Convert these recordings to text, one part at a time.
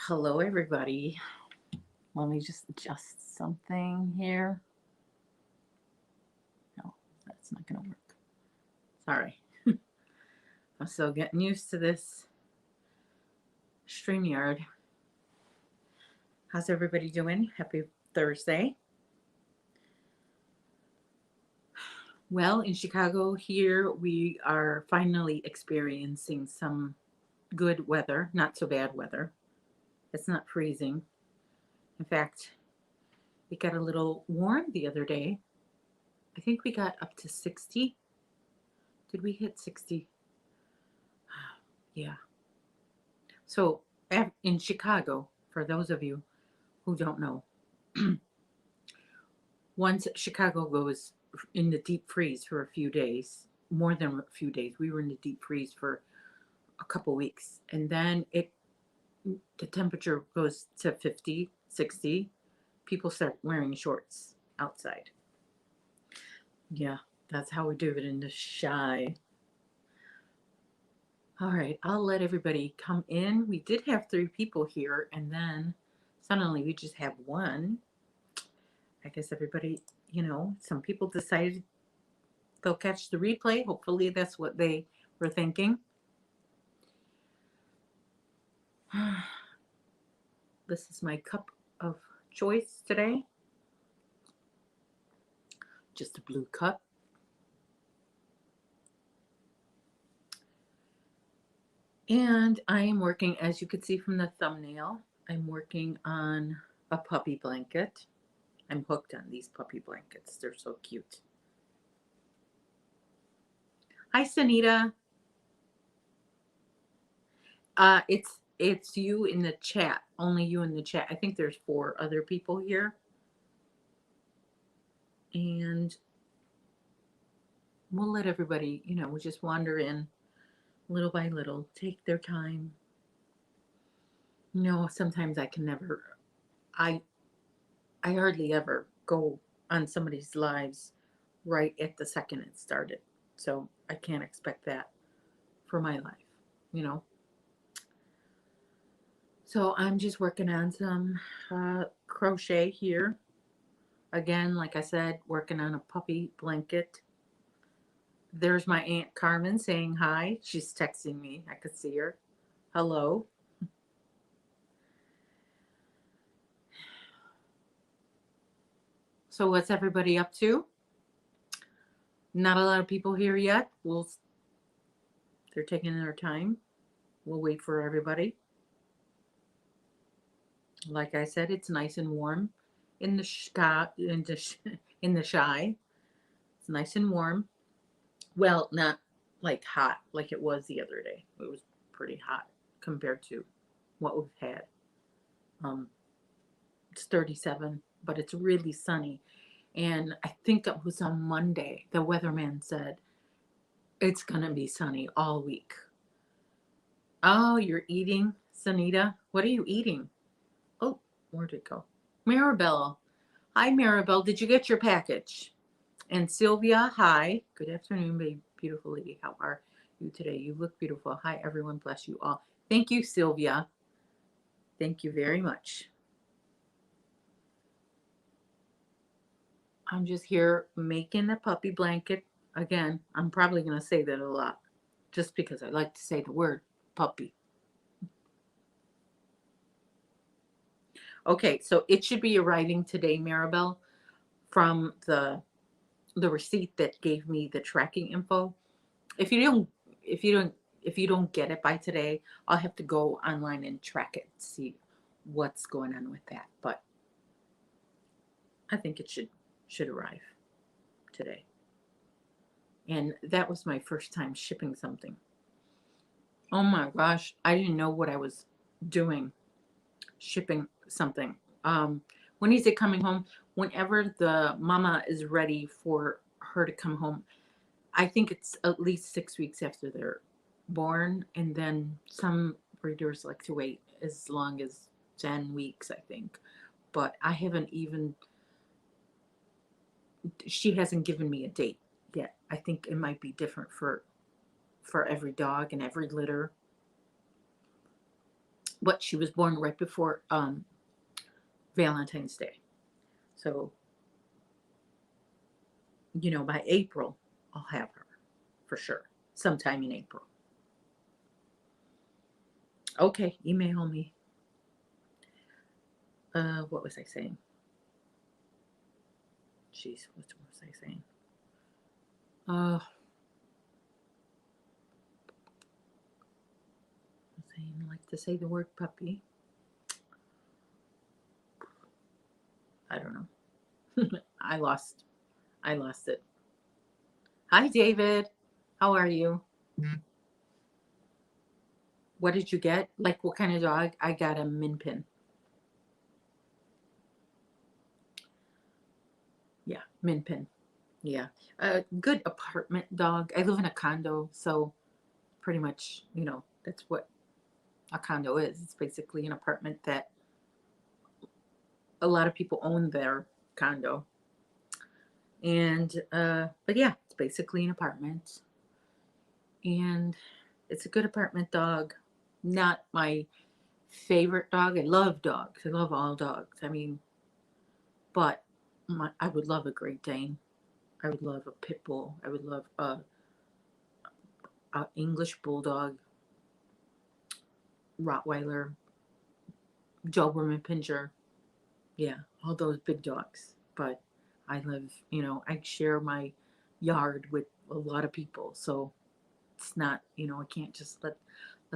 Hello, everybody. Let me just adjust something here. No, that's not going to work. Sorry. I'm still getting used to this StreamYard. How's everybody doing? Happy Thursday. Well, in Chicago here, we are finally experiencing some good weather, not so bad weather. It's not freezing. In fact, it got a little warm the other day. I think we got up to 60. Did we hit 60? Yeah. So in Chicago, for those of you who don't know, once Chicago goes in the deep freeze for a few days, more than a few days, we were in the deep freeze for a couple weeks, and then the temperature goes to 50, 60. People start wearing shorts outside. Yeah, that's how we do it in the shy. All right, I'll let everybody come in. We did have 3 people here, and then suddenly we just have one. I guess everybody, some people decided they'll catch the replay. Hopefully, that's what they were thinking. This is my cup of choice today. Just a blue cup. And I am working, as you could see from the thumbnail, I'm working on a puppy blanket. I'm hooked on these puppy blankets. They're so cute. Hi, Sanita. It's you in the chat. Only you in the chat. I think there's 4 other people here. And we'll let everybody, we'll just wander in little by little, take their time. Sometimes I can never, I hardly ever go on somebody's lives right at the second it started. So I can't expect that for my life. So I'm just working on some crochet here. Again, like I said, working on a puppy blanket. There's my Aunt Carmen saying hi. She's texting me. I could see her. Hello. So what's everybody up to? Not a lot of people here yet. They're taking their time. We'll wait for everybody. Like I said, it's nice and warm in the sky. In the shy. It's nice and warm. Well, not like hot like it was the other day. It was pretty hot compared to what we've had. It's 37, but it's really sunny. And I think it was on Monday, the weatherman said it's going to be sunny all week. Oh, you're eating, Sanita? What are you eating? Oh, where'd it go? Maribel. Hi, Maribel. Did you get your package? And Sylvia, hi. Good afternoon, beautiful lady. How are you today? You look beautiful. Hi, everyone. Bless you all. Thank you, Sylvia. Thank you very much. I'm just here making a puppy blanket. Again, I'm probably going to say that a lot just because I like to say the word puppy. Okay, so it should be arriving today, Maribel, from the receipt that gave me the tracking info. If you don't get it by today, I'll have to go online and track it, see what's going on with that. But I think it should arrive today. And that was my first time shipping something. Oh my gosh, I didn't know what I was doing shipping something. When is it coming home? Whenever the mama is ready for her to come home. I think it's at least 6 weeks after they're born, and then some breeders like to wait as long as 10 weeks, I think. But I haven't even, she hasn't given me a date yet. I think it might be different for every dog and every litter. but she was born right before Valentine's Day. So, by April, I'll have her for sure. Sometime in April. Okay, email me. What was I saying? Jeez, what was I saying? Uh, I like to say the word puppy. I don't know. I lost it. Hi, David. How are you? What did you get? Like, what kind of dog? I got a min pin. Yeah, min pin. Yeah. A good apartment dog. I live in a condo, so pretty much, that's what a condo is. It's basically an apartment that a lot of people own their condo. And, but yeah, it's basically an apartment. And it's a good apartment dog. Not my favorite dog. I love dogs. I love all dogs. I mean, but I would love a Great Dane. I would love a pit bull. I would love a English bulldog, Rottweiler, Doberman Pinscher. Yeah, all those big dogs. But I live, I share my yard with a lot of people, so it's not, I can't just let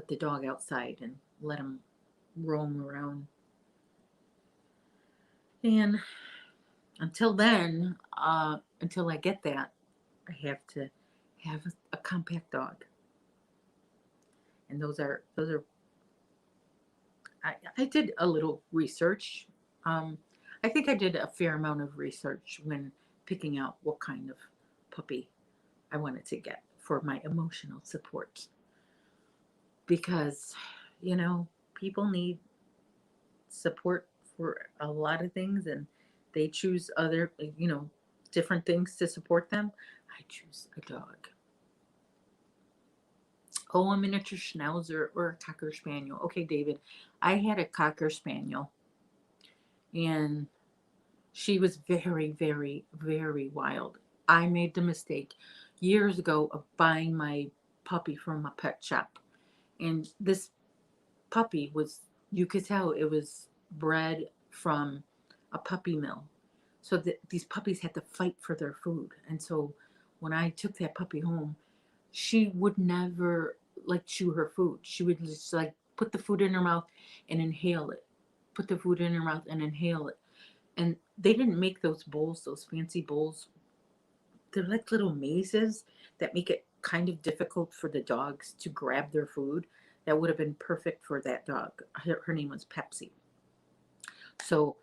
the dog outside and let him roam around. And until then, until I get that, I have to have a compact dog. And those are I did a little research. Um, I think I did a fair amount of research when picking out what kind of puppy I wanted to get for my emotional support. Because, you know, people need support for a lot of things and they choose other, different things to support them. I choose a dog. Oh, a miniature schnauzer or a cocker spaniel. Okay, David, I had a cocker spaniel and she was very, very, very wild. I made the mistake years ago of buying my puppy from a pet shop. And this puppy was, you could tell it was bred from a puppy mill. So these puppies had to fight for their food. And so when I took that puppy home, she would never like chew her food. She would just like put the food in her mouth and inhale it. Put the food in her mouth and inhale it. And they didn't make those bowls, those fancy bowls. They're like little mazes that make it kind of difficult for the dogs to grab their food. That would have been perfect for that dog. Her name was Pepsi. So,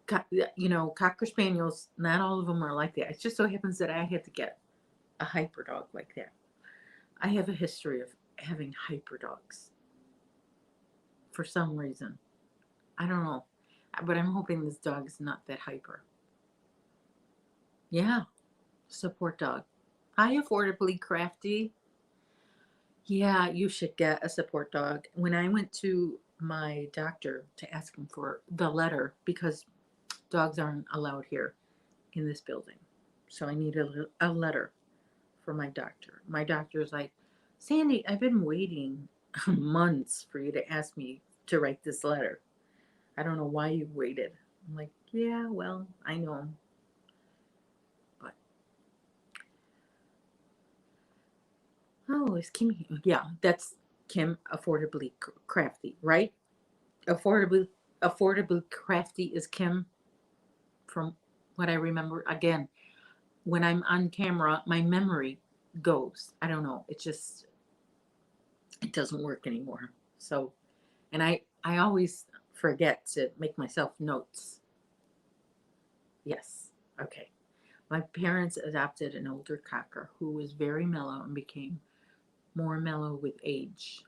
Cocker Spaniels, not all of them are like that. It just so happens that I had to get a hyper dog like that. I have a history of having hyper dogs for some reason. I don't know. But I'm hoping this dog is not that hyper. Yeah, support dog. Hi, Affordably Crafty. Yeah, you should get a support dog. When I went to my doctor to ask him for the letter, because dogs aren't allowed here in this building. So I need a letter for my doctor. My doctor's like, Sandy, I've been waiting months for you to ask me to write this letter. I don't know why you waited. I'm like, yeah, well, I know. But, oh, is Kim here? Yeah, that's Kim Affordably Crafty, right? Affordably, Affordably Crafty is Kim from what I remember. Again, when I'm on camera, my memory goes. I don't know. It doesn't work anymore. So, and I always forget to make myself notes. Yes. Okay. My parents adopted an older cocker who was very mellow and became more mellow with age.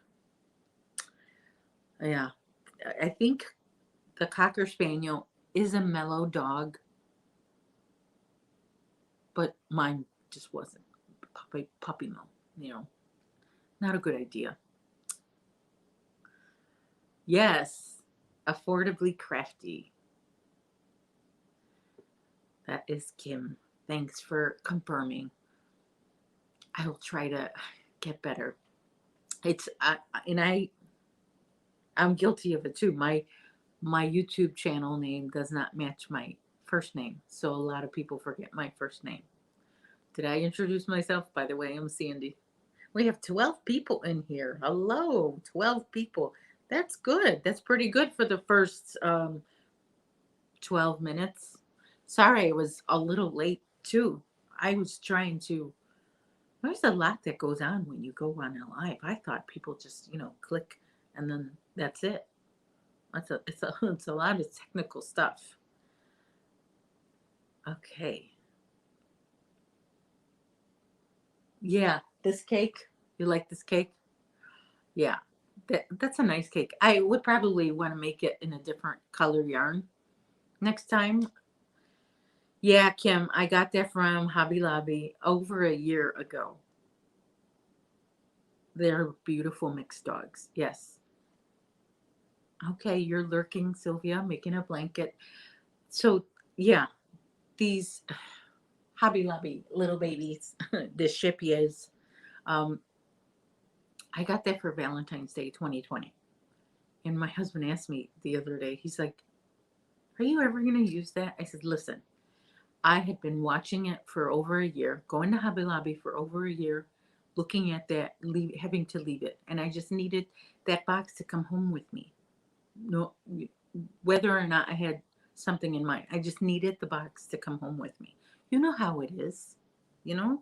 Yeah. I think the cocker spaniel is a mellow dog, but mine just wasn't. Puppy mill, you know, not a good idea. Yes, affordably crafty. That is Kim. Thanks for confirming. I will try to get better. It's and I'm guilty of it too. My YouTube channel name does not match my first name, so a lot of people forget my first name. Did I introduce myself? By the way, I'm Sandy. We have 12 people in here. Hello, 12 people. That's good. That's pretty good for the first 12 minutes. Sorry, I was a little late too. I was trying to. There's a lot that goes on when you go on a live. I thought people just, click and then that's it. It's a lot of technical stuff. Okay. Yeah, this cake. You like this cake? Yeah. That's a nice cake. I would probably want to make it in a different color yarn next time. Yeah, Kim, I got that from Hobby Lobby over a year ago. They're beautiful mixed dogs. Yes. Okay, you're lurking, Sylvia, making a blanket. So, yeah, these Hobby Lobby little babies, the shippies, um, I got that for Valentine's Day 2020. And my husband asked me the other day, he's like, are you ever going to use that? I said, listen, I had been watching it for over a year, going to Hobby Lobby for over a year, looking at that, having to leave it. And I just needed that box to come home with me. No, whether or not I had something in mind, I just needed the box to come home with me. You know how it is, you know?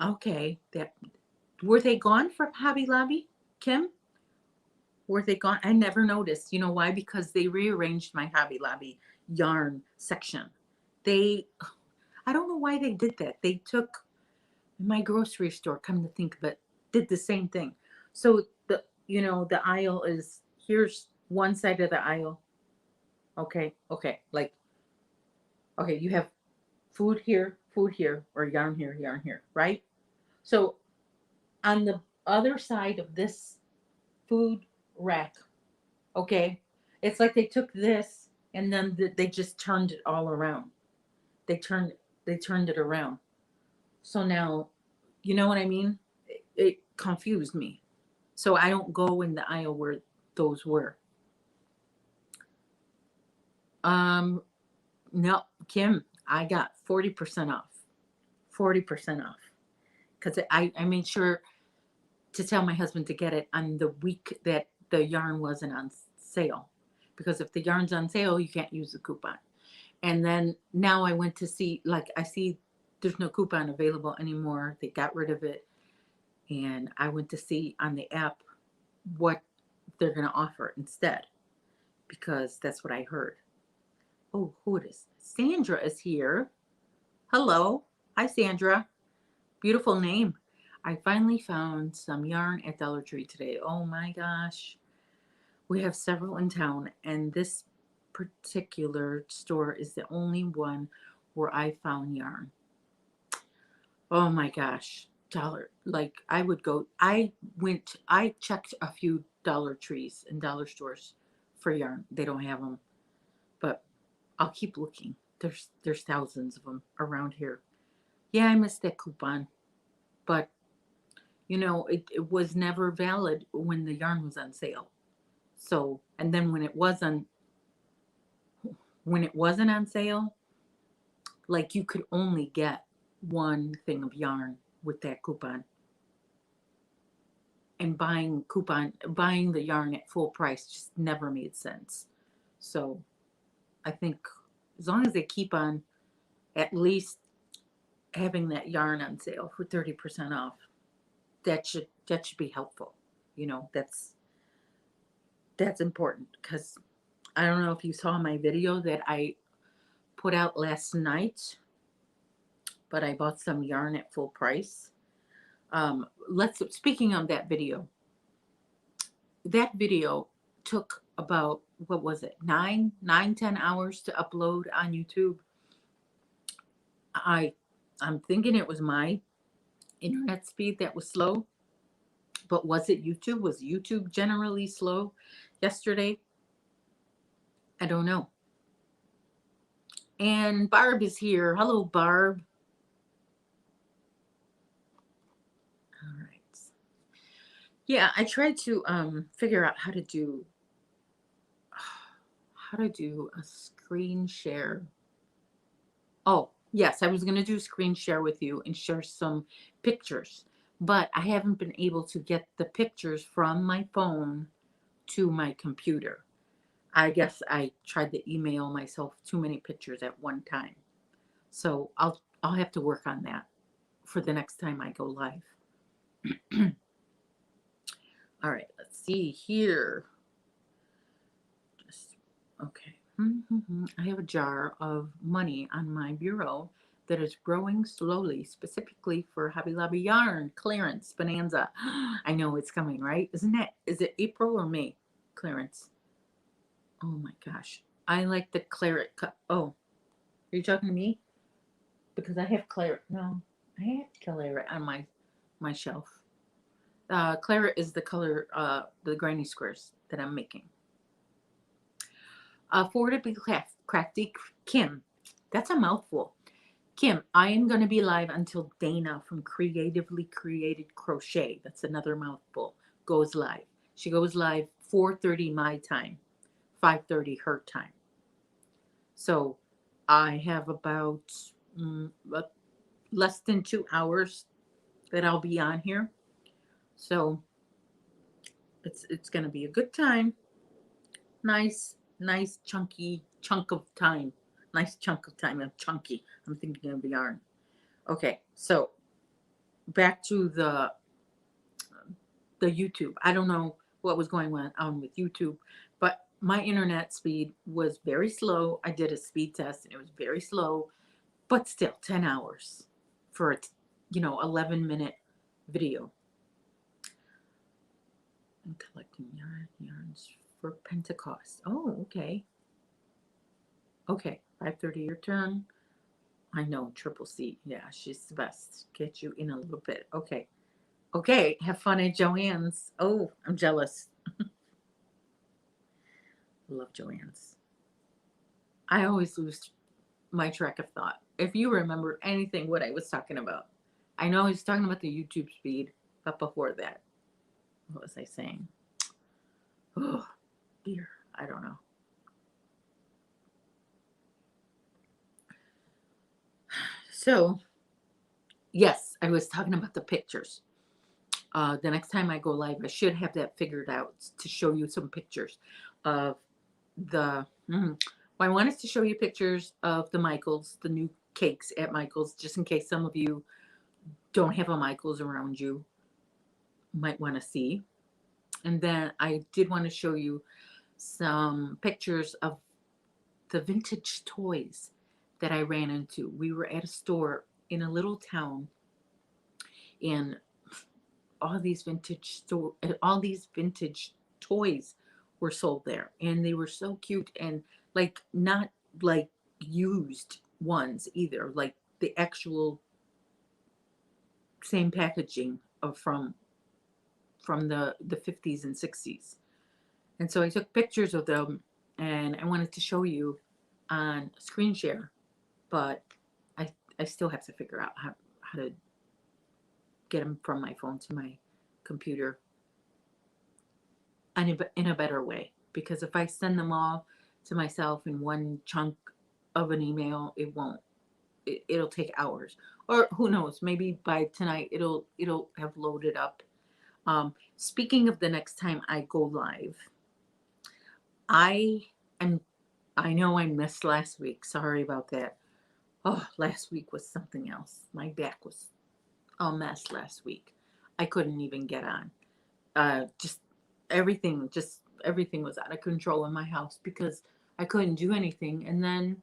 Okay, that were they gone from Hobby Lobby, Kim? Were they gone? I never noticed. You know why? Because they rearranged my Hobby Lobby yarn section. They, I don't know why they did that. They took my grocery store, come to think of it, did the same thing. So the aisle is here's one side of the aisle. Okay, okay, like okay, you have food here, or yarn here, right? So on the other side of this food rack, okay, it's like they took this and then they just turned it all around. They turned they turned it around. So now, you know what I mean? It confused me. So I don't go in the aisle where those were. Um, no, Kim, I got 40% off. 40% off. Because I made sure to tell my husband to get it on the week that the yarn wasn't on sale. Because if the yarn's on sale, you can't use the coupon. And then now I went to see, like, I see there's no coupon available anymore. They got rid of it. And I went to see on the app what they're going to offer instead, because that's what I heard. Oh, who it is? Sandra is here. Hello. Hi, Sandra. Beautiful name. I finally found some yarn at Dollar Tree today. Oh my gosh. We have several in town, and this particular store is the only one where I found yarn. Oh my gosh. Like I would go, I checked a few Dollar Trees and dollar stores for yarn. They don't have them, but I'll keep looking. There's thousands of them around here. Yeah, I missed that coupon, but it was never valid when the yarn was on sale. So, and then when it wasn't on sale, like you could only get one thing of yarn with that coupon. And buying the yarn at full price just never made sense. So, I think as long as they keep on at least having that yarn on sale for 30% off, that should be helpful. That's important, because I don't know if you saw my video that I put out last night, but I bought some yarn at full price. Let's Speaking of that video took about, what was it, 10 hours to upload on YouTube. I I'm thinking it was my internet speed that was slow, But was it YouTube? Was YouTube generally slow yesterday? I don't know. And Barb is here. Hello, Barb. All right. Yeah, I tried to figure out how to do a screen share. Oh, yes, I was going to do screen share with you and share some pictures, but I haven't been able to get the pictures from my phone to my computer. I guess I tried to email myself too many pictures at one time. So I'll have to work on that for the next time I go live. All right, let's see here. Just okay. I have a jar of money on my bureau that is growing slowly, specifically for Hobby Lobby yarn clearance bonanza. I know it's coming, right? Isn't it? Is it April or May clearance? Oh my gosh. I like the claret cup. Oh, are you talking to me? Because I have claret. No, I have claret on my shelf. Claret is the color, the granny squares that I'm making. Forward to be crafty Kim. That's a mouthful. Kim, I am going to be live until Dana from Creatively Created Crochet. That's another mouthful. Goes live. She goes live 4:30 my time, 5:30 her time. So I have about less than 2 hours that I'll be on here. So it's going to be a good time. Nice chunky chunk of time. Nice chunk of time. I'm chunky. I'm thinking of the yarn. Okay, so back to the YouTube. I don't know what was going on with YouTube, but my internet speed was very slow. I did a speed test and it was very slow, but still 10 hours for a 11-minute video. I'm collecting yarns for Pentecost. Oh, okay. Okay, 5:30 your turn. I know, Triple C. Yeah, she's the best. Get you in a little bit. Okay. Okay, have fun at Joanne's. Oh, I'm jealous. Love Joanne's. I always lose my track of thought. If you remember anything what I was talking about. I know I was talking about the YouTube speed, but before that, what was I saying? Oh, dear. I don't know. So, yes, I was talking about the pictures. The next time I go live, I should have that figured out to show you some pictures of the. I wanted to show you pictures of the Michaels, the new cakes at Michaels, just in case some of you don't have a Michaels around you, might want to see. And then I did want to show you some pictures of the vintage toys that I ran into. We were at a store in a little town, and all these vintage toys were sold there, and they were so cute, and like not like used ones either, like the actual same packaging of from the 50s and 60s. And so I took pictures of them and I wanted to show you on screen share, but I still have to figure out how to get them from my phone to my computer in a better way. Because if I send them all to myself in one chunk of an email, it won't. It'll take hours, or who knows? Maybe by tonight it'll have loaded up. Speaking of the next time I go live, I am. I know I missed last week. Sorry about that. Oh, last week was something else. My back was a mess last week. I couldn't even get on. Just everything was out of control in my house because I couldn't do anything, and then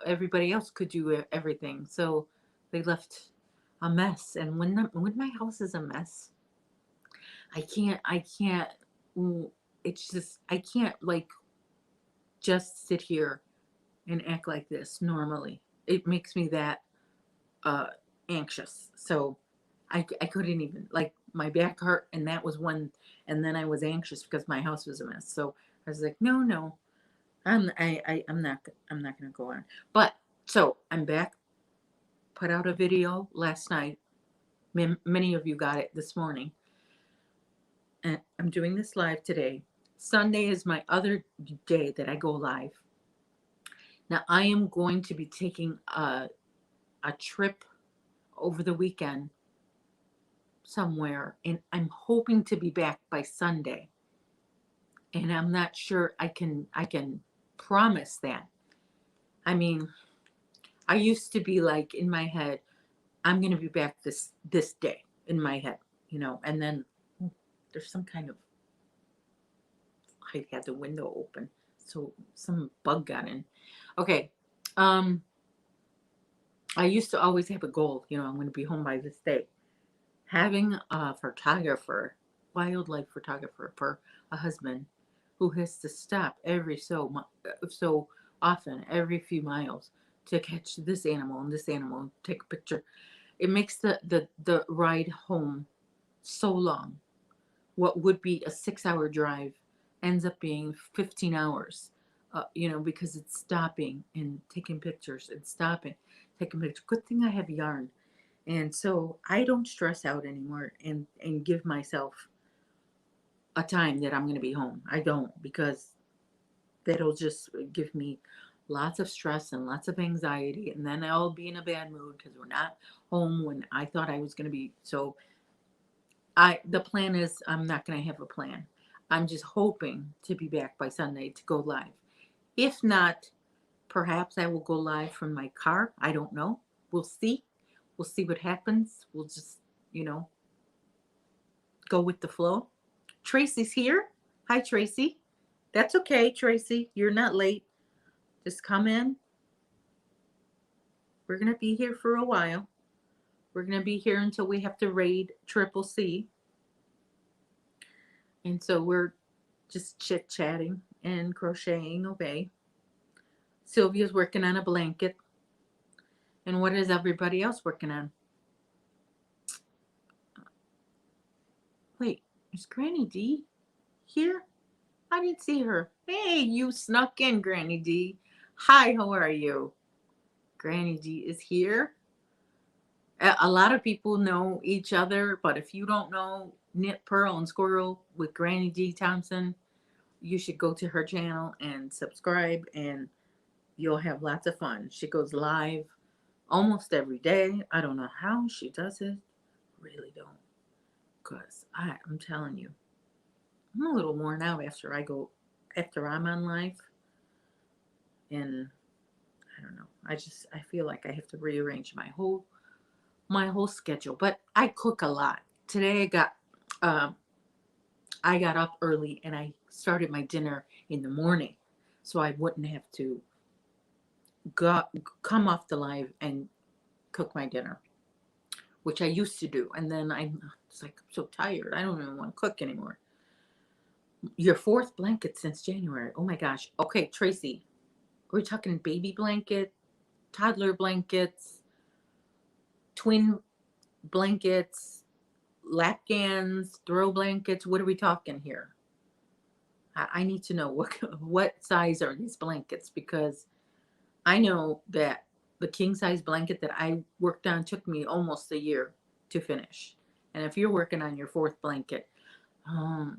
everybody else could do everything. So they left a mess. And when my house is a mess, I can't. It's just I can't like just sit here and act like this normally. It makes me that uh anxious. So I couldn't even like my back hurt, and that was one. And then I was anxious because my house was a mess. So I was like, no, no, I'm not gonna go on. But so I'm back. Put out a video last night. Many of you got it this morning, and I'm doing this live today. Sunday is my other day that I go live. Now I am going to be taking a trip over the weekend somewhere, and I'm hoping to be back by Sunday. And I'm not sure I can promise that. I mean, I used to be like in my head, I'm going to be back this day in my head, and then there's some kind of, I had the window open, so some bug got in. Okay. Um I used to always have a goal, I'm going to be home by this day. Having a photographer, wildlife photographer for a husband who has to stop every so often, every few miles, to catch this animal and this animal and take a picture. It makes the ride home so long. What would be a 6-hour drive ends up being 15 hours, because it's stopping and taking pictures and stopping, taking pictures. Good thing I have yarn. And so I don't stress out anymore and give myself a time that I'm going to be home. I don't, because that'll just give me lots of stress and lots of anxiety. And then I'll be in a bad mood because we're not home when I thought I was going to be. So the plan is I'm not going to have a plan. I'm just hoping to be back by Sunday to go live. If not, perhaps I will go live from my car. I don't know. We'll see. We'll see what happens. We'll just, go with the flow. Tracy's here. Hi, Tracy. That's okay, Tracy. You're not late. Just come in. We're going to be here for a while. We're going to be here until we have to raid Triple C. And so we're just chit chatting and crocheting away. Sylvia's working on a blanket. And what is everybody else working on? Wait, is Granny D here? I didn't see her. Hey, you snuck in, Granny D. Hi, how are you? Granny D is here. A lot of people know each other, but if you don't know Knit Pearl and Squirrel with Granny D Thompson, you should go to her channel and subscribe, and you'll have lots of fun. She goes live almost every day. I don't know how she does it. Really don't. Because I'm telling you, I'm a little worn out after I'm on live. And I don't know. I feel like I have to rearrange my whole schedule. But I cook a lot. Today I got up early and I started my dinner in the morning, so I wouldn't have to come off the live and cook my dinner, which I used to do. And then it's like, I'm so tired. I don't even want to cook anymore. Your fourth blanket since January. Oh my gosh. Okay, Tracy, we're talking baby blanket, toddler blankets, twin blankets, lapgans, throw blankets. What are we talking here? I need to know what size are these blankets, because I know that the king size blanket that I worked on took me almost a year to finish. And if you're working on your fourth blanket, I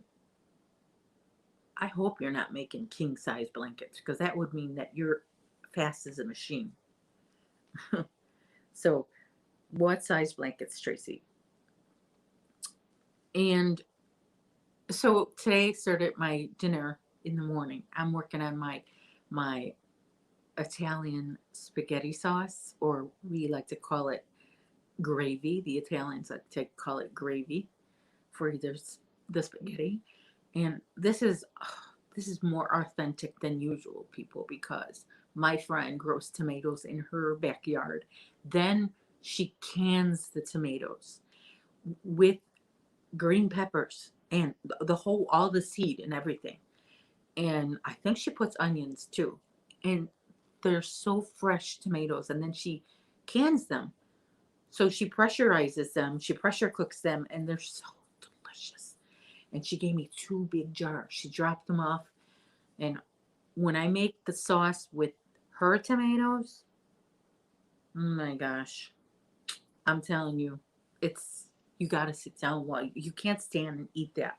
hope you're not making king size blankets, because that would mean that you're fast as a machine. So, what size blankets, Tracy? And so today started my dinner in the morning. I'm working on my Italian spaghetti sauce, or we like to call it gravy. The Italians like to call it gravy for the spaghetti. And this is more authentic than usual, people, because my friend grows tomatoes in her backyard. Then she cans the tomatoes with green peppers and all the seed and everything. And I think she puts onions too. And they're so fresh tomatoes. And then she cans them. So she pressurizes them, she pressure cooks them, and they're so luscious. And she gave me 2 big jars. She dropped them off. And when I make the sauce with her tomatoes, oh my gosh, I'm telling you, it's, you got to sit down while you can't stand and eat that.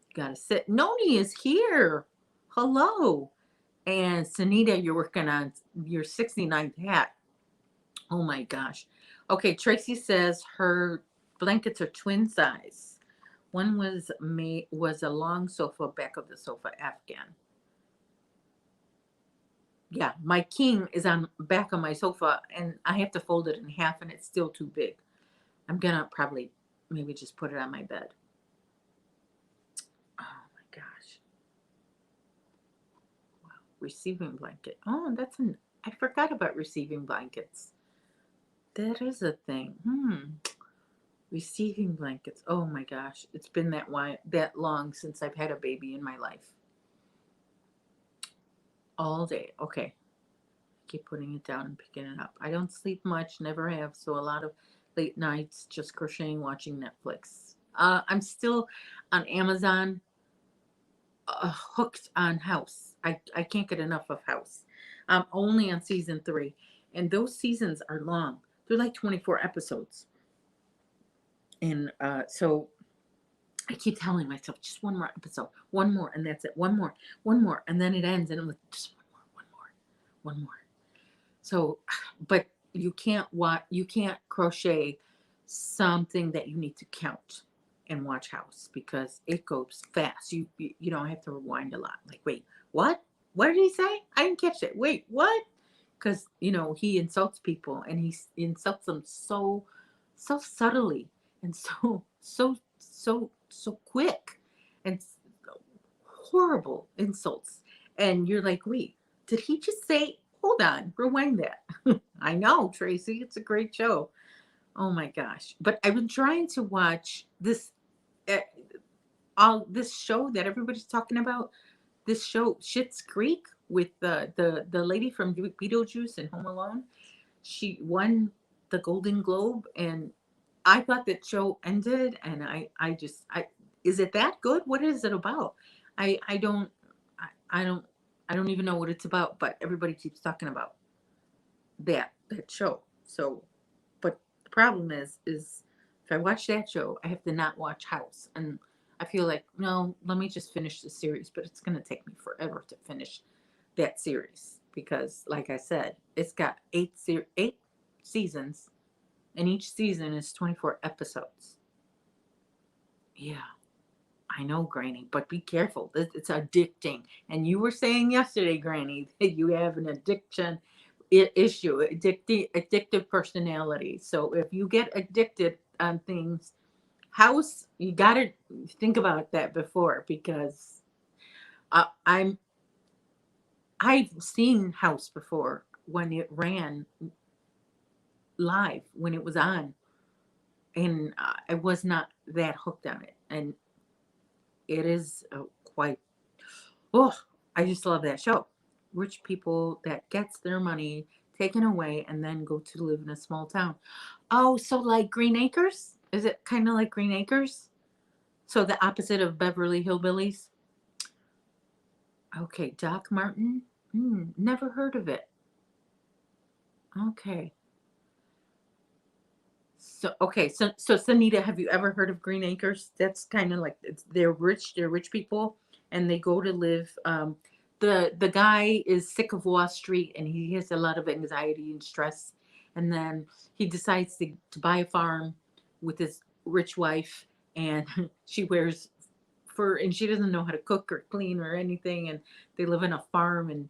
You got to sit. Noni is here. Hello. And Sunita, you're working on your 69th hat. Oh my gosh. Okay, Tracy says her blankets are twin size. One was a long sofa, back of the sofa, Afghan. Yeah, my king is on back of my sofa, and I have to fold it in half, and it's still too big. I'm gonna probably maybe just put it on my bed. Oh my gosh. Wow. Receiving blanket. Oh, I forgot about receiving blankets. That is a thing. Receiving blankets. Oh my gosh. It's been that long since I've had a baby in my life. All day. Okay. Keep putting it down and picking it up. I don't sleep much, never have, so a lot of late nights just crocheting, watching Netflix. I'm still on Amazon, hooked on House. I can't get enough of House. I'm only on season 3, and those seasons are long. They're like 24 episodes. And so I keep telling myself, just one more episode, one more, and that's it. One more, and then it ends, and I'm like, just one more. So, but you can't crochet something that you need to count and watch House, because it goes fast. You don't have to rewind a lot. Like, wait, what? What did he say? I didn't catch it. Wait, what? Because he insults people, and he insults them so subtly, and so quick, and horrible insults. And you're like, wait, did he just say, hold on, rewind that? I know, Tracy, it's a great show. Oh my gosh. But I've been trying to watch uh, this show that everybody's talking about. This show, Schitt's Creek, with the lady from Beetlejuice and Home Alone. She won the Golden Globe, and I thought that show ended, and I is it that good? What is it about? I don't I don't even know what it's about, but everybody keeps talking about that show. So, but the problem is if I watch that show, I have to not watch House, and I feel like, no, let me just finish the series, but it's gonna take me forever to finish that series, because, like I said, it's got 8 seasons, and each season is 24 episodes. Yeah, I know, Granny, but be careful. It's addicting. And you were saying yesterday, Granny, that you have an addiction issue, addictive personality. So if you get addicted on things, House, you got to think about that before, because uh, I'm I've seen House before when it ran live, when it was on, and I was not that hooked on it, and it is quite. Oh, I just love that show. Rich people that gets their money taken away and then go to live in a small town. Oh, so like Green Acres? Is it kind of like Green Acres? So the opposite of Beverly Hillbillies? Okay, Doc Martin? Never heard of it. Okay. So Sanita, have you ever heard of Green Acres? That's kind of like, they're rich people, and they go to live. The guy is sick of Wall Street, and he has a lot of anxiety and stress, and then he decides to buy a farm with his rich wife, and she wears fur, and she doesn't know how to cook or clean or anything, and they live in a farm, and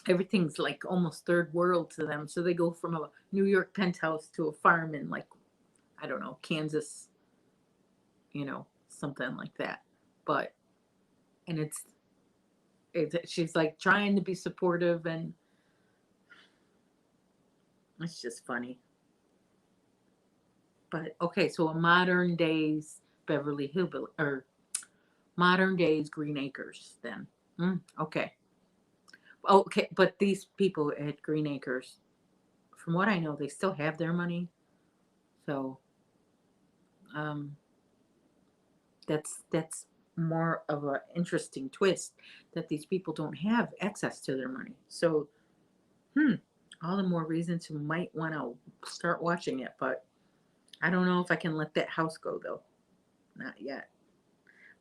everything's like almost third world to them. So they go from a New York penthouse to a farm in, like, I don't know, Kansas, something like that. But and she's like trying to be supportive, and it's just funny. But okay, so a modern days Beverly Hillbilly, or modern days Green Acres then. Okay. Okay, but these people at Green Acres, from what I know, they still have their money. So, um That's more of an interesting twist, that these people don't have access to their money. So, hmm, all the more reason to might want to start watching it. But I don't know if I can let that house go though. Not yet.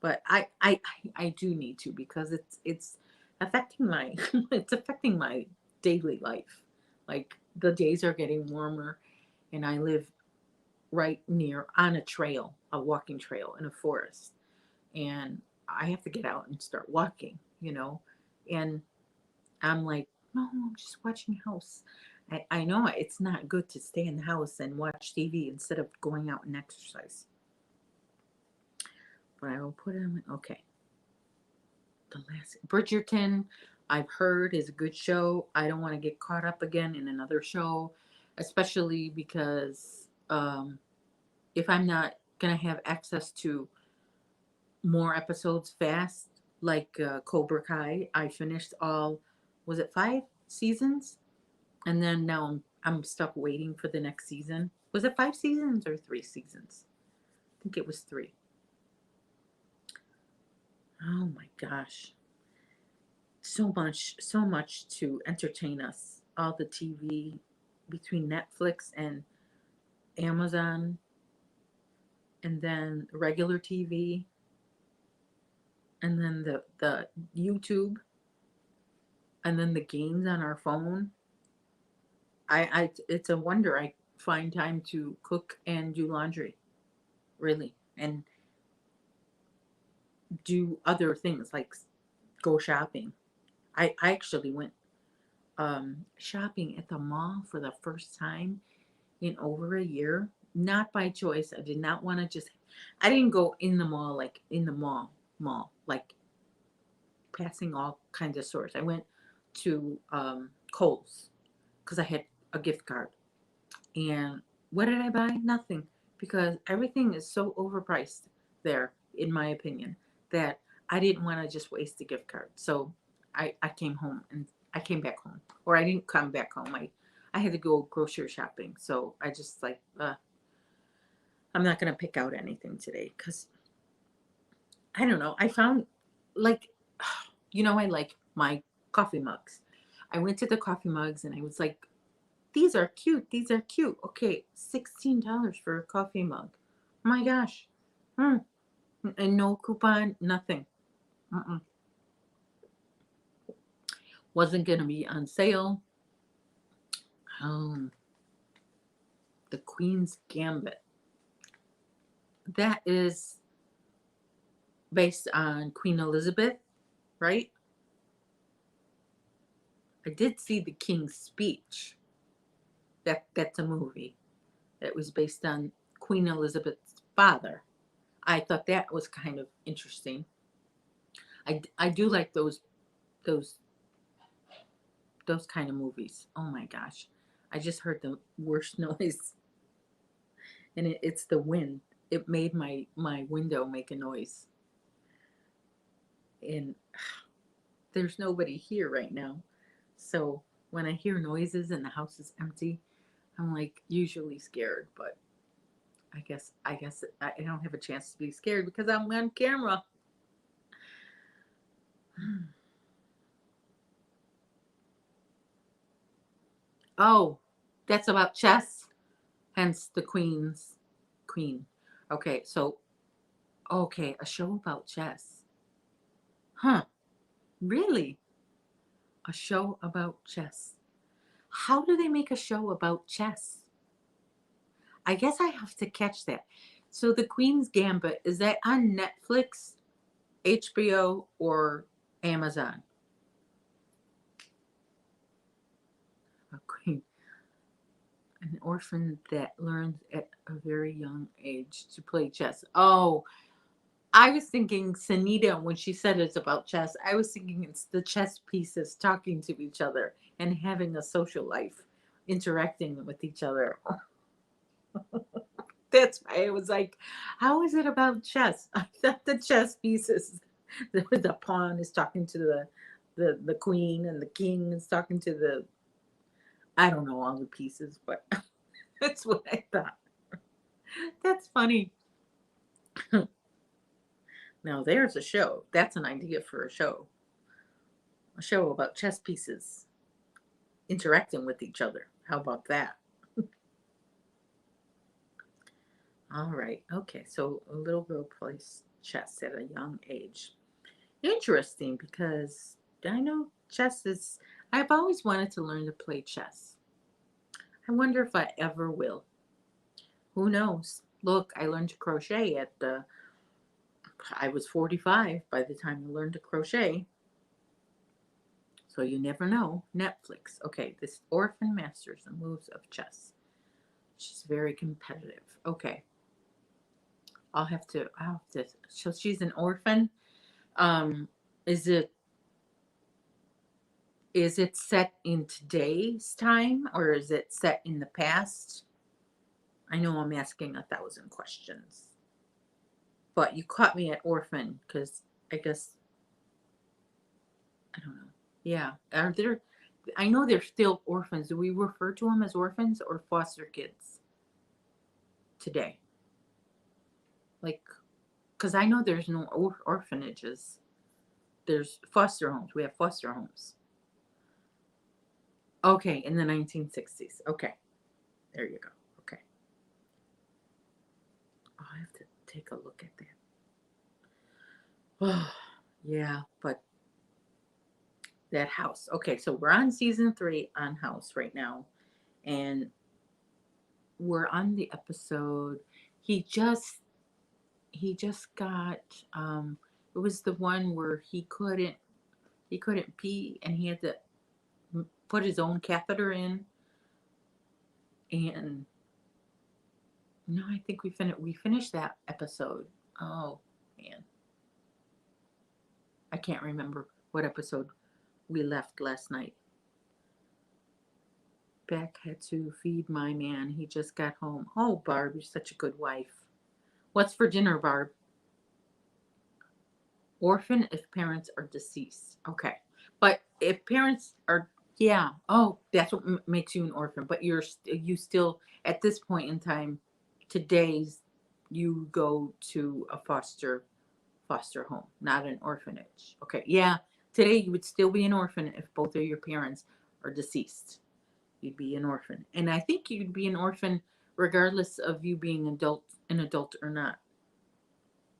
But I do need to, because it's affecting my it's affecting my daily life. Like, the days are getting warmer, and I live right near on a trail, a walking trail in a forest, and I have to get out and start walking. And I'm like, no, I'm just watching house. I know it's not good to stay in the house and watch TV instead of going out and exercise. But I will put it on. Okay. The last Bridgerton, I've heard, is a good show. I don't want to get caught up again in another show, especially because if I'm not gonna have access to more episodes fast, like Cobra Kai, I finished all, was it 5 seasons? And then now I'm stuck waiting for the next season. Was it 5 seasons or 3 seasons? I think it was three. Oh my gosh. So much to entertain us. All the TV between Netflix and Amazon, and then regular TV, and then the YouTube, and then the games on our phone. I it's a wonder I find time to cook and do laundry, really, and do other things like go shopping. I actually went shopping at the mall for the first time in over a year. Not by choice. I did not want to just. I didn't go in the mall, like in the mall, like passing all kinds of stores. I went to Kohl's because I had a gift card. And what did I buy? Nothing, because everything is so overpriced there, in my opinion, that I didn't want to just waste a gift card. So I came home, and I came back home, or I didn't come back home. I had to go grocery shopping. So I just like, I'm not going to pick out anything today, because I don't know. I found, like, I like my coffee mugs. I went to the coffee mugs and I was like, these are cute. These are cute. Okay, $16 for a coffee mug. My gosh. Hmm. And no coupon, nothing. Mm-mm. Wasn't going to be on sale. Um, the Queen's Gambit. That is based on Queen Elizabeth, right? I did see The King's Speech. That's a movie that was based on Queen Elizabeth's father. I thought that was kind of interesting. I do like those those kind of movies. Oh my gosh. I just heard the worst noise, and it's the wind. It made my window make a noise. And there's nobody here right now. So when I hear noises and the house is empty, I'm like usually scared, but I guess I don't have a chance to be scared because I'm on camera. Oh, that's about chess, hence the queen. Okay, so okay, a show about chess. Huh, really? A show about chess. How do they make a show about chess? I guess I have to catch that. So the Queen's Gambit, is that on Netflix, HBO, or Amazon? A queen, an orphan that learns at a very young age to play chess. Oh, I was thinking Sanita when she said it's about chess. I was thinking it's the chess pieces talking to each other and having a social life, interacting with each other. That's why I was like, how is it about chess? I thought the chess pieces, the pawn is talking to the queen, and the king is talking to the, I don't know all the pieces, but that's what I thought. That's funny. Now there's a show. That's an idea for a show. A show about chess pieces interacting with each other. How about that? All right. Okay. So a little girl plays chess at a young age. Interesting because I know chess is, I've always wanted to learn to play chess. I wonder if I ever will. Who knows? Look, I learned to crochet at the, I was 45 by the time I learned to crochet. So you never know. Netflix. Okay, this orphan masters the moves of chess. She's very competitive. Okay. I'll have to so she's an orphan. Um is it set in today's time or is it set in the past? I know I'm asking 1,000 questions. But you caught me at orphan because I guess I don't know. Yeah. Are there I know they're still orphans. Do we refer to them as orphans or foster kids today? Like, because I know there's no orphanages. There's foster homes. We have foster homes. Okay, in the 1960s. Okay, there you go. Okay. Oh, I have to take a look at that. Oh, yeah, but that house. Okay, so we're on season 3 on House right now, and we're on the episode. He just got it was the one where he couldn't pee and he had to put his own catheter in. And no, I think we finished that episode. Oh man, I can't remember what episode we left last night. Beck had to feed my man. He just got home. Oh, Barb, you're such a good wife. What's for dinner, Barb? Orphan if parents are deceased. Okay. But if parents are, yeah. Oh, that's what makes you an orphan. But you still, at this point in time, today's, you go to a foster home, not an orphanage. Okay. Yeah. Today you would still be an orphan if both of your parents are deceased. You'd be an orphan. And I think you'd be an orphan regardless of you being an adult or not.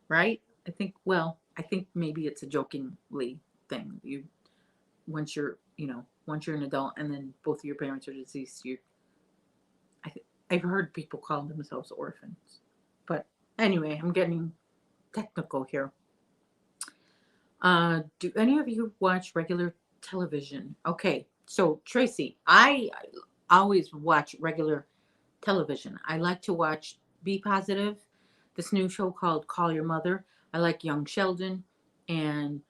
Right? I think maybe it's a jokingly thing. You once you're an adult and then both of your parents are deceased, I've heard people call themselves orphans. But anyway, I'm getting technical here. Do any of you watch regular television? Okay, so Tracy, I always watch regular television. I like to watch Be Positive, this new show called Call Your Mother. I like Young Sheldon and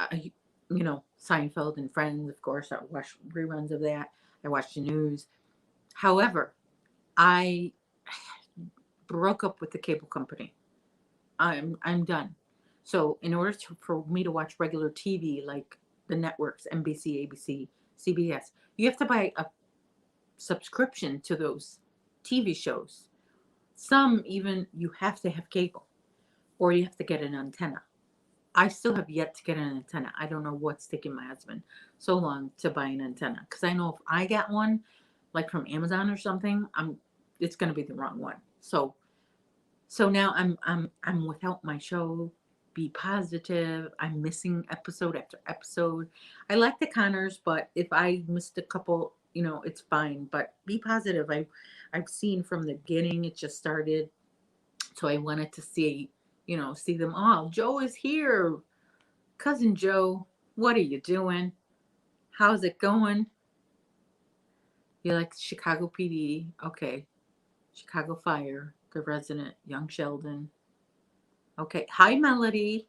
Seinfeld and Friends, of course. I watch reruns of that. I watch the news. However, I broke up with the cable company. I'm done. So in order for me to watch regular TV like the networks, NBC, ABC, CBS, you have to buy a subscription to those TV shows. Some even you have to have cable or you have to get an antenna. I still have yet to get an antenna. I don't know what's taking my husband so long to buy an antenna because I know if I get one, like from Amazon or something, it's going to be the wrong one. So now I'm without my show. Be positive. I'm missing episode after episode. I like the Connors, but if I missed a couple, it's fine. But be positive. I've seen from the beginning. It just started, so I wanted to see them all. Joe is here. Cousin Joe, what are you doing? How's it going? You like Chicago PD? Okay. Chicago Fire, The Resident, Young Sheldon. Okay. Hi, Melody.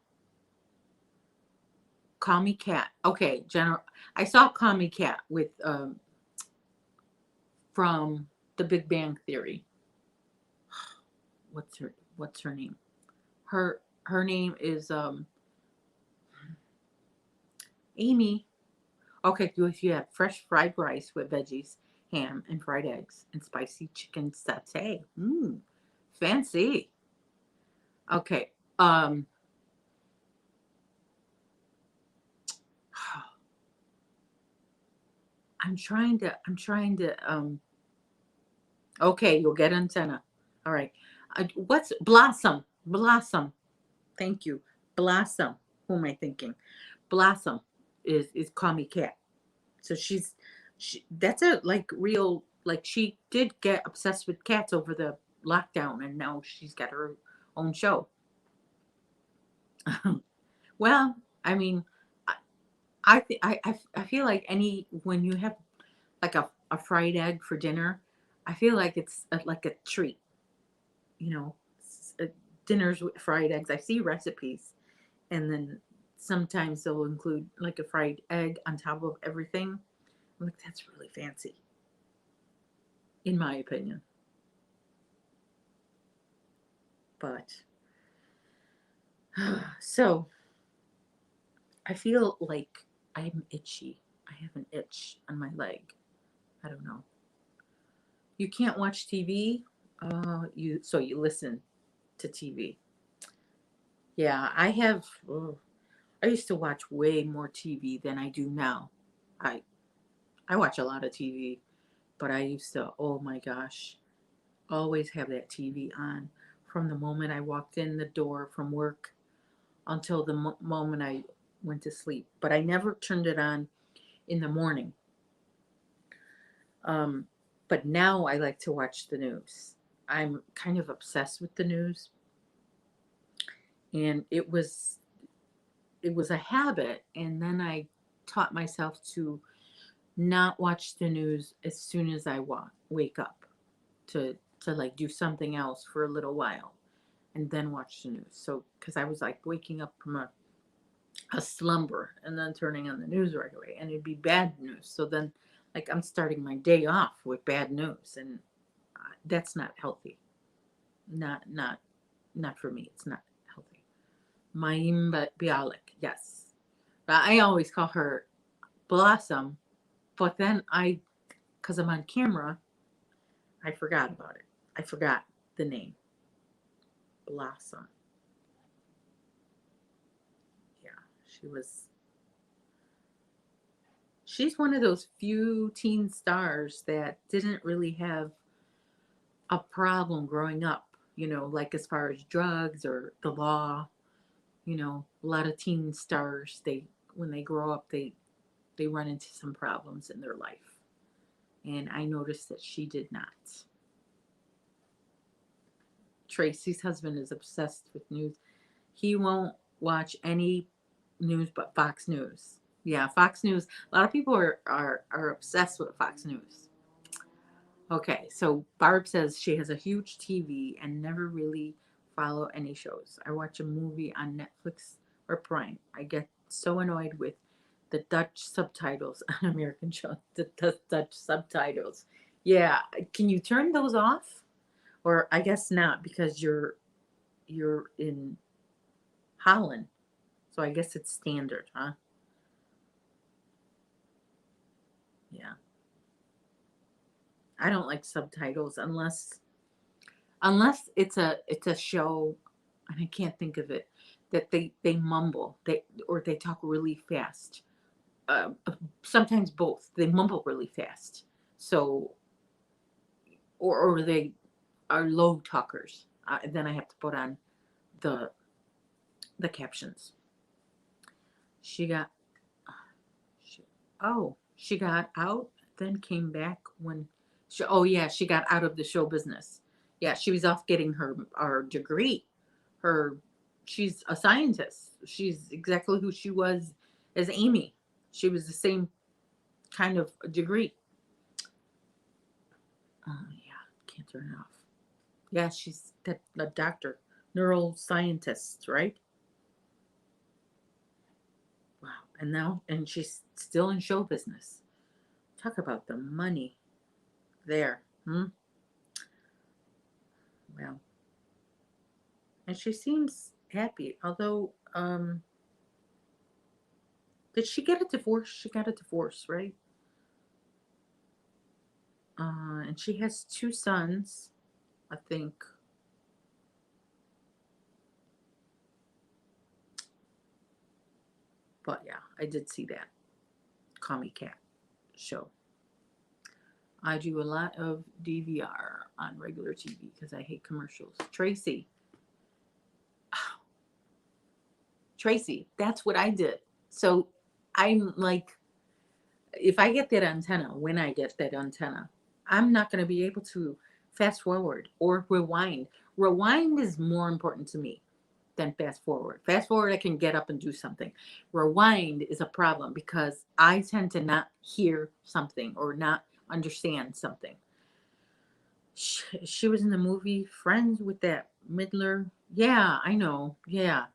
Call Me Cat. Okay, General. I saw Call Me Cat with from The Big Bang Theory. What's her name? Her name is Amy. Okay, you have fresh fried rice with veggies, ham, and fried eggs, and spicy chicken satay. Mmm, fancy. Okay. I'm trying to, okay, you'll get antenna. All right. What's Blossom? Blossom. Thank you. Blossom. Who am I thinking? Blossom is Call Me Cat. So that's a like real, like she did get obsessed with cats over the lockdown, and now she's got her own show. Well, I mean, I I feel like any when you have like a fried egg for dinner, I feel like it's like a treat, you know. Dinners with fried eggs. I see recipes, and then sometimes they'll include like a fried egg on top of everything. I'm like, that's really fancy, in my opinion. But so I feel like I'm itchy. I have an itch on my leg. I don't know. You can't watch TV. You listen to TV. Yeah, I have. Oh, I used to watch way more TV than I do now. I I watch a lot of TV, but I used to. Oh my gosh, always have that TV on from the moment I walked in the door from work until the moment I went to sleep. But I never turned it on in the morning. Um, but now I like to watch the news. I'm kind of obsessed with the news, and it was a habit, and then I taught myself to not watch the news as soon as I wake up, to like do something else for a little while and then watch the news. So because I was like waking up from a slumber and then turning on the news right away, and it'd be bad news. So then, like, I'm starting my day off with bad news, and that's not healthy. Not not for me. It's not healthy. Maim Bialik, yes. But I always call her Blossom, but then because I'm on camera, I forgot about it. I forgot the name. Blossom. Yeah, she was. She's one of those few teen stars that didn't really have a problem growing up, like as far as drugs or the law. A lot of teen stars, when they grow up, they run into some problems in their life. And I noticed that she did not. Tracy's husband is obsessed with news. He won't watch any news but Fox News. Yeah, Fox News. A lot of people are obsessed with Fox News. Okay, so Barb says she has a huge TV and never really follow any shows. I watch a movie on Netflix or Prime. I get so annoyed with the Dutch subtitles on American shows. The Dutch subtitles. Yeah, can you turn those off? Or I guess not because you're in Holland. So I guess it's standard, huh? Yeah. I don't like subtitles unless it's a show, and I can't think of it, that they mumble, they talk really fast. uh, Sometimes both, they mumble really fast, so or they are low talkers. Then I have to put on the the captions. She got she, she got out, then came back when oh yeah, she got out of the show business. Yeah, she was off getting her degree. Her She's a scientist. She's exactly who she was as Amy. She was the same kind of degree. Yeah, can't turn it off. Yeah, she's a doctor, neuroscientist, right? Wow. And she's still in show business. Talk about the money there. Hmm? Well, and she seems happy. Although, did she get a divorce? She got a divorce, right? And she has two sons, I think. But yeah, I did see that Call Me Cat show. I do a lot of DVR on regular TV because I hate commercials. Tracy, Tracy, that's what I did. So I'm like, if I get that antenna, when I get that antenna, I'm not going to be able to fast forward or rewind. Rewind is more important to me than fast forward. Fast forward, I can get up and do something. Rewind is a problem because I tend to not hear something or not understand something. She was in the movie Friends with that Midler. Yeah, I know. Yeah,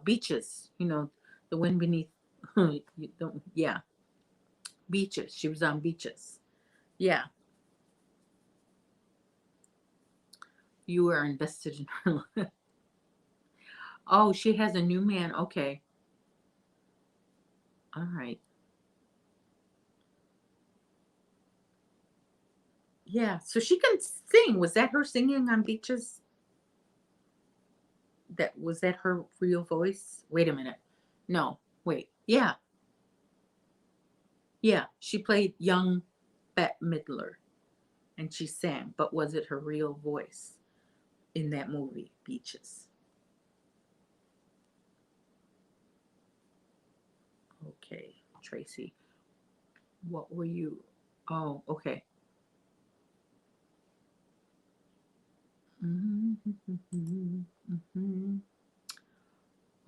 beaches. You know, the wind beneath. Yeah, beaches. She was on beaches. Yeah, you were invested in her. Oh, she has a new man. Okay, all right. Yeah, so she can sing. Was that her singing on beaches? That was that her real voice? Wait a minute. No, wait. Yeah, yeah. She played young Bette Midler and she sang, but was it her real voice in that movie, Beaches? Okay, Tracy, what were you? Oh, okay.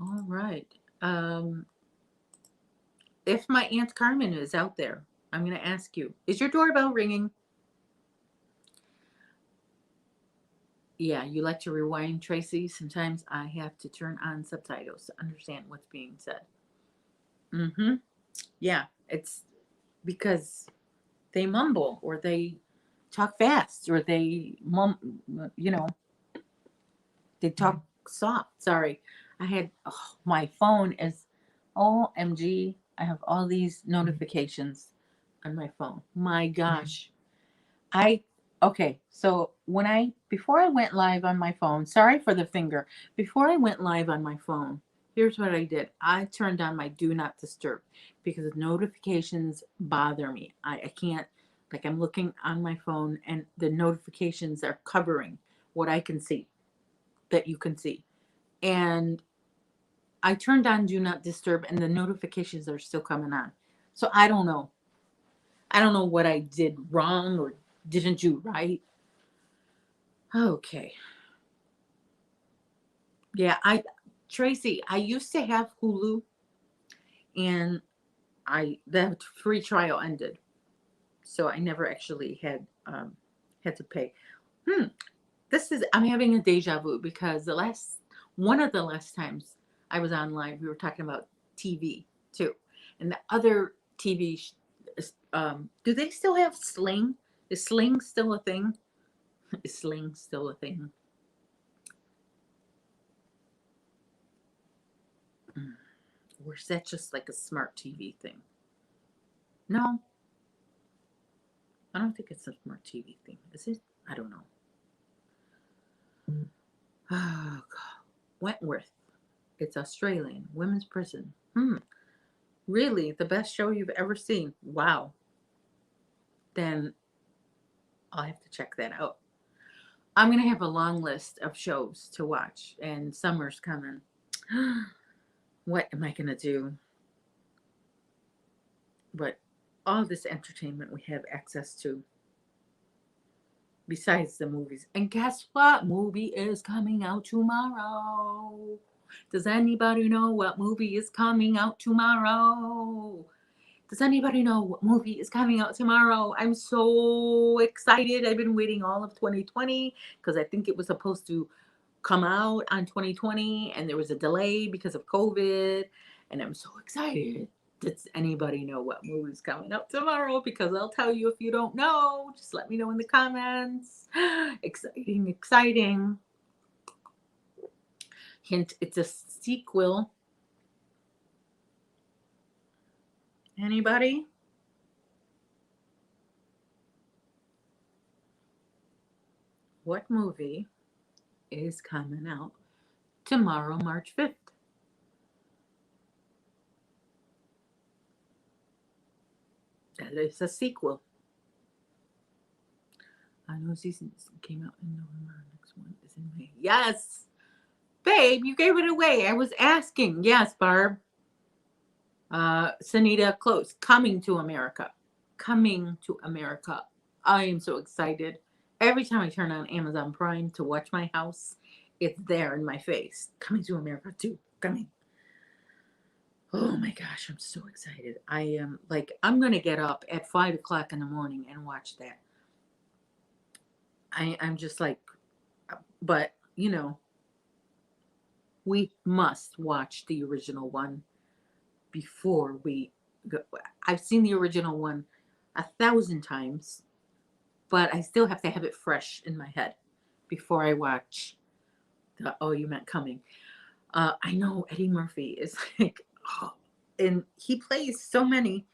All right. Um, if my Aunt Carmen is out there, I'm going to ask you, is your doorbell ringing? Yeah, you like to rewind, Tracy. Sometimes I have to turn on subtitles to understand what's being said. Mm-hmm. Yeah, it's because they mumble or they talk fast or they you know, they talk soft. Sorry. I had my phone is OMG. I have all these notifications on my phone. My gosh. I okay, so when I before I went live on my phone, sorry for the finger. Before I went live on my phone, here's what I did. I turned on my do not disturb because the notifications bother me. I can't like I'm looking on my phone and the notifications are covering what I can see that you can see. And I turned on do not disturb and the notifications are still coming on. So I don't know. I don't know what I did wrong or didn't do right. Okay. Yeah, I Tracy, I used to have Hulu and I the free trial ended. So I never actually had to pay. Hmm. This is I'm having a deja vu because the last one of the last times I was on live, we were talking about TV too. And the other TV do they still have Sling? Is Sling still a thing? Is Sling still a thing? Mm. Or is that just like a smart TV thing? No, I don't think it's a smart TV thing. Is it? I don't know. Oh, God. Wentworth. It's Australian. Women's prison. Hmm. Really? The best show you've ever seen? Wow. Then I'll have to check that out. I'm going to have a long list of shows to watch, and summer's coming. What am I going to do? But all this entertainment we have access to besides the movies. And guess what? Movie is coming out tomorrow. Does anybody know what movie is coming out tomorrow? Does anybody know what movie is coming out tomorrow? I'm so excited. I've been waiting all of 2020 because I think it was supposed to come out on 2020 and there was a delay because of COVID. And I'm so excited. Does anybody know what movie's coming up tomorrow? Because I'll tell you if you don't know. Just let me know in the comments. Exciting, exciting. Hint, it's a sequel. Anybody? What movie is coming out tomorrow, March 5th? That is a sequel. No season came out in November. Next one is in May. Yes, babe, you gave it away. I was asking. Yes, Barb. Sanita Close, Coming to America. Coming to America. I am so excited. Every time I turn on Amazon Prime to watch my house, it's there in my face. Coming to America too. Coming. Oh my gosh, I'm so excited. I am like, I'm going to get up at 5 o'clock in the morning and watch that. I'm just like, but you know, we must watch the original one before we go. I've seen the original one 1,000 times, but I still have to have it fresh in my head before I watch the Oh You Meant Coming. I know Eddie Murphy is like, oh, and he plays so many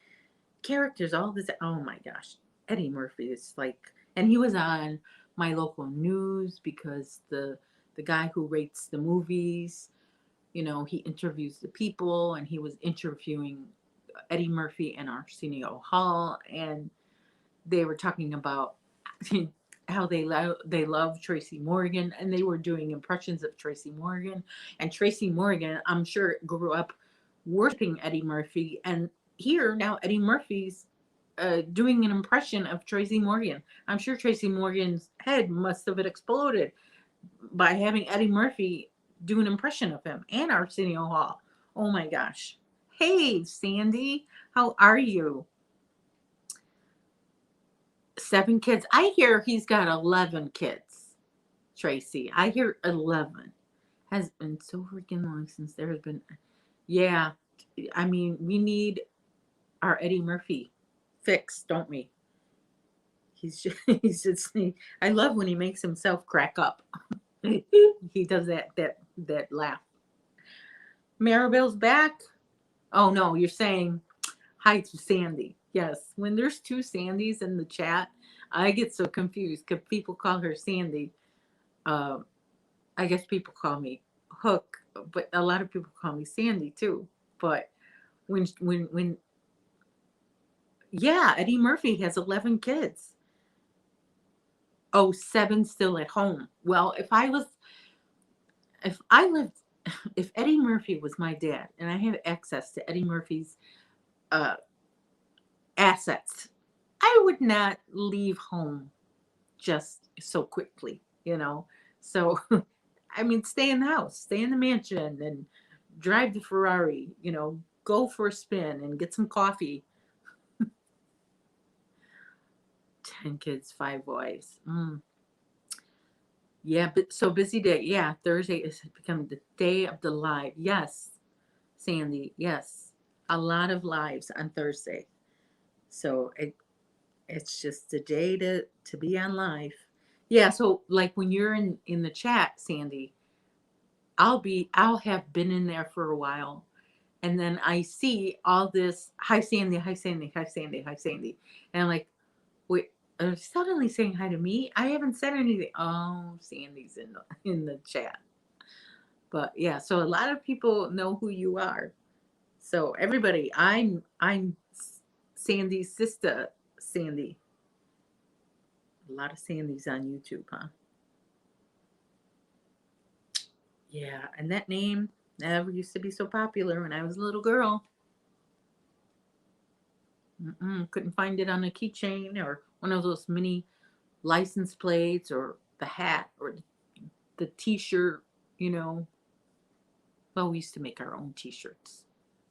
characters all this. Oh my gosh, Eddie Murphy is like, and he was on my local news because the guy who rates the movies, you know, he interviews the people, and he was interviewing Eddie Murphy and Arsenio Hall, and they were talking about how they love Tracy Morgan, and they were doing impressions of Tracy Morgan, and Tracy Morgan, I'm sure, grew up worshiping Eddie Murphy, and here now Eddie Murphy's doing an impression of Tracy Morgan. I'm sure Tracy Morgan's head must have exploded by having Eddie Murphy do an impression of him and Arsenio Hall. Oh my gosh. Hey, Sandy, how are you? 7 kids. I hear he's got 11 kids, Tracy. I hear 11. Has been so freaking long since there has been. Yeah. I mean, we need our Eddie Murphy fixed, don't we? He's just, I love when he makes himself crack up. He does that laugh. Maribel's back. Oh no, you're saying hi to Sandy. Yes, when there's two Sandys in the chat, I get so confused because people call her Sandy. Uh, I guess people call me Hook, but a lot of people call me Sandy too. But when yeah, Eddie Murphy has 11 kids. Oh, 7 still at home. Well, if I lived, if Eddie Murphy was my dad and I had access to Eddie Murphy's uh, assets, I would not leave home just so quickly, you know. So, I mean, stay in the house, stay in the mansion, and drive the Ferrari, you know, go for a spin and get some coffee. 10 kids, 5 wives. Yeah, but so busy day. Yeah, Thursday is becoming the day of the live. Yes, Sandy. Yes, a lot of lives on Thursday. So it's just a day to be on live. Yeah. So like when you're in the chat, Sandy, I'll have been in there for a while, and then I see all this. Hi, Sandy. Hi, Sandy. Hi, Sandy. Hi, Sandy. And I'm like, wait. Are you suddenly saying hi to me? I haven't said anything. Oh, Sandy's in the chat. But yeah, so a lot of people know who you are. So everybody, I'm Sandy's sister, Sandy. A lot of Sandys on YouTube, huh? Yeah, and that name never used to be so popular when I was a little girl. Couldn't find it on a keychain or one of those mini license plates or the hat or the T-shirt. You know, well, we used to make our own T-shirts.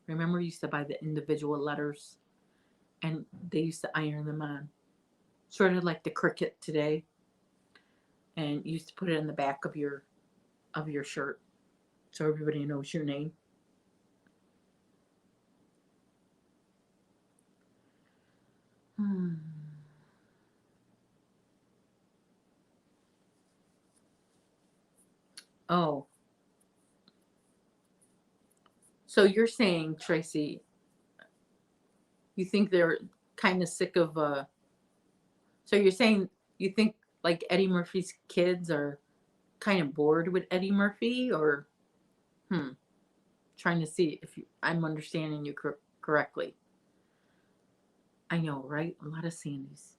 Remember, we used to buy the individual letters, and they used to iron them on, sort of like the Cricket today, and you used to put it in the back of your shirt so everybody knows your name. Hmm. Oh, so you're saying, Tracy, you think they're kind of sick of so you're saying you think like Eddie Murphy's kids are kind of bored with Eddie Murphy, or hmm, trying to see if I'm understanding you correctly. I know, right? A lot of Sandys.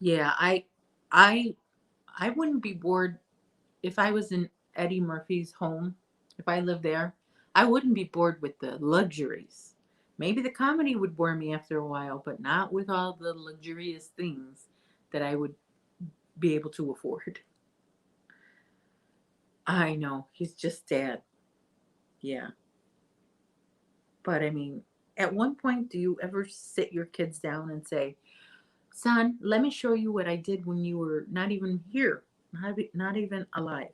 Yeah, I I wouldn't be bored if I was in Eddie Murphy's home. If I lived there, I wouldn't be bored with the luxuries. Maybe the comedy would bore me after a while, but not with all the luxurious things that I would be able to afford. I know, he's just dad. Yeah. But I mean, at one point, do you ever sit your kids down and say, son, let me show you what I did when you were not even here, not even alive?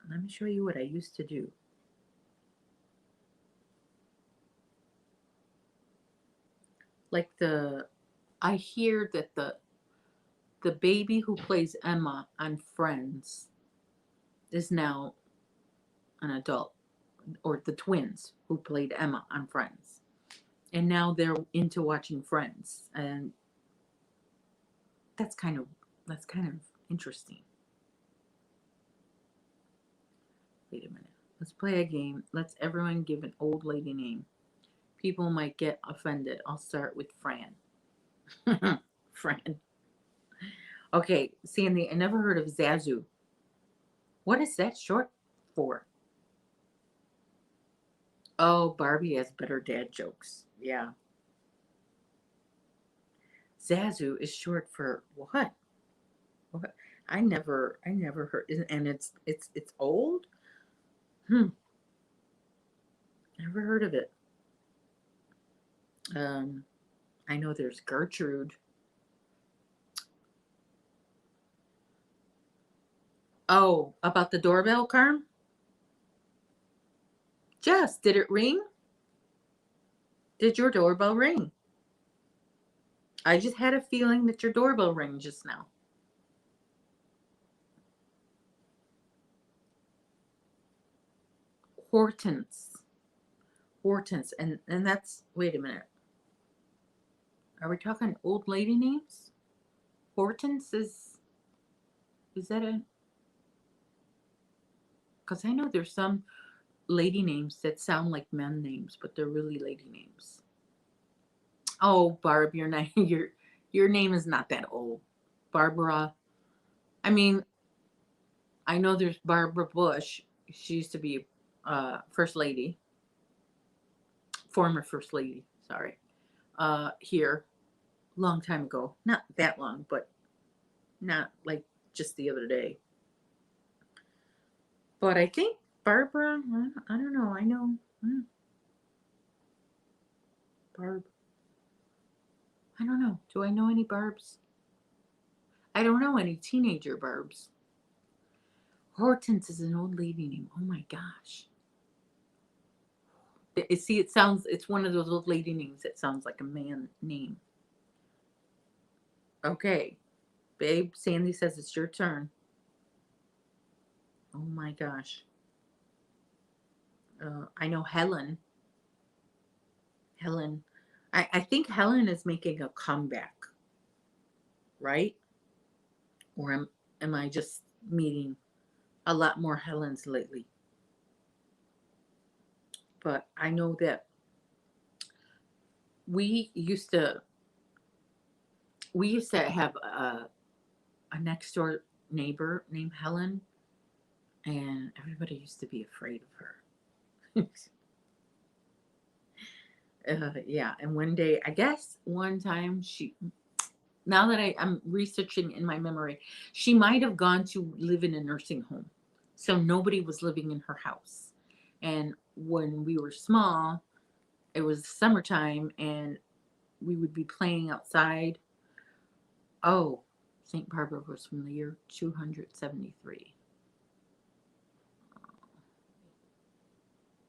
Let me show you what I used to do. Like I hear that the baby who plays Emma on Friends is now an adult, or the twins who played Emma on Friends. And now they're into watching Friends, and that's kind of that's kind of interesting. Wait a minute. Let's play a game. Let's everyone give an old lady name. People might get offended. I'll start with Fran. Fran. Okay, Sandy, I never heard of Zazu. What is that short for? Oh, Barbie has better dad jokes. Yeah. Zazu is short for what? What? I never heard, and it's old. Hmm. Never heard of it. Um, I know there's Gertrude. Oh, about the doorbell, Carm? Jess, did it ring? Did your doorbell ring? I just had a feeling that your doorbell rang just now. Hortense. Hortense. And that's, wait a minute. Are we talking old lady names? Hortense is that a, because I know there's some lady names that sound like men names, but they're really lady names. Oh, Barb, you're not your name is not that old. Barbara. I mean, I know there's Barbara Bush. She used to be first lady, former first lady, sorry. Here, long time ago. Not that long, but not like just the other day. But I think Barbara, I don't know. I know Barb. I don't know. Do I know any Barbs? I don't know any teenager Barbs. Hortense is an old lady name. Oh my gosh. See, it's one of those old lady names that sounds like a man name. Okay, babe, Sandy says it's your turn. Oh my gosh. I know Helen. Helen. I think Helen is making a comeback, right? Or am I just meeting a lot more Helens lately? But I know that we used to we used to have a next door neighbor named Helen, and everybody used to be afraid of her. Yeah, and one day, I guess one time now that I'm researching in my memory, she might have gone to live in a nursing home. So nobody was living in her house. And when we were small, it was summertime and we would be playing outside. Oh, St. Barbara was from the year 273.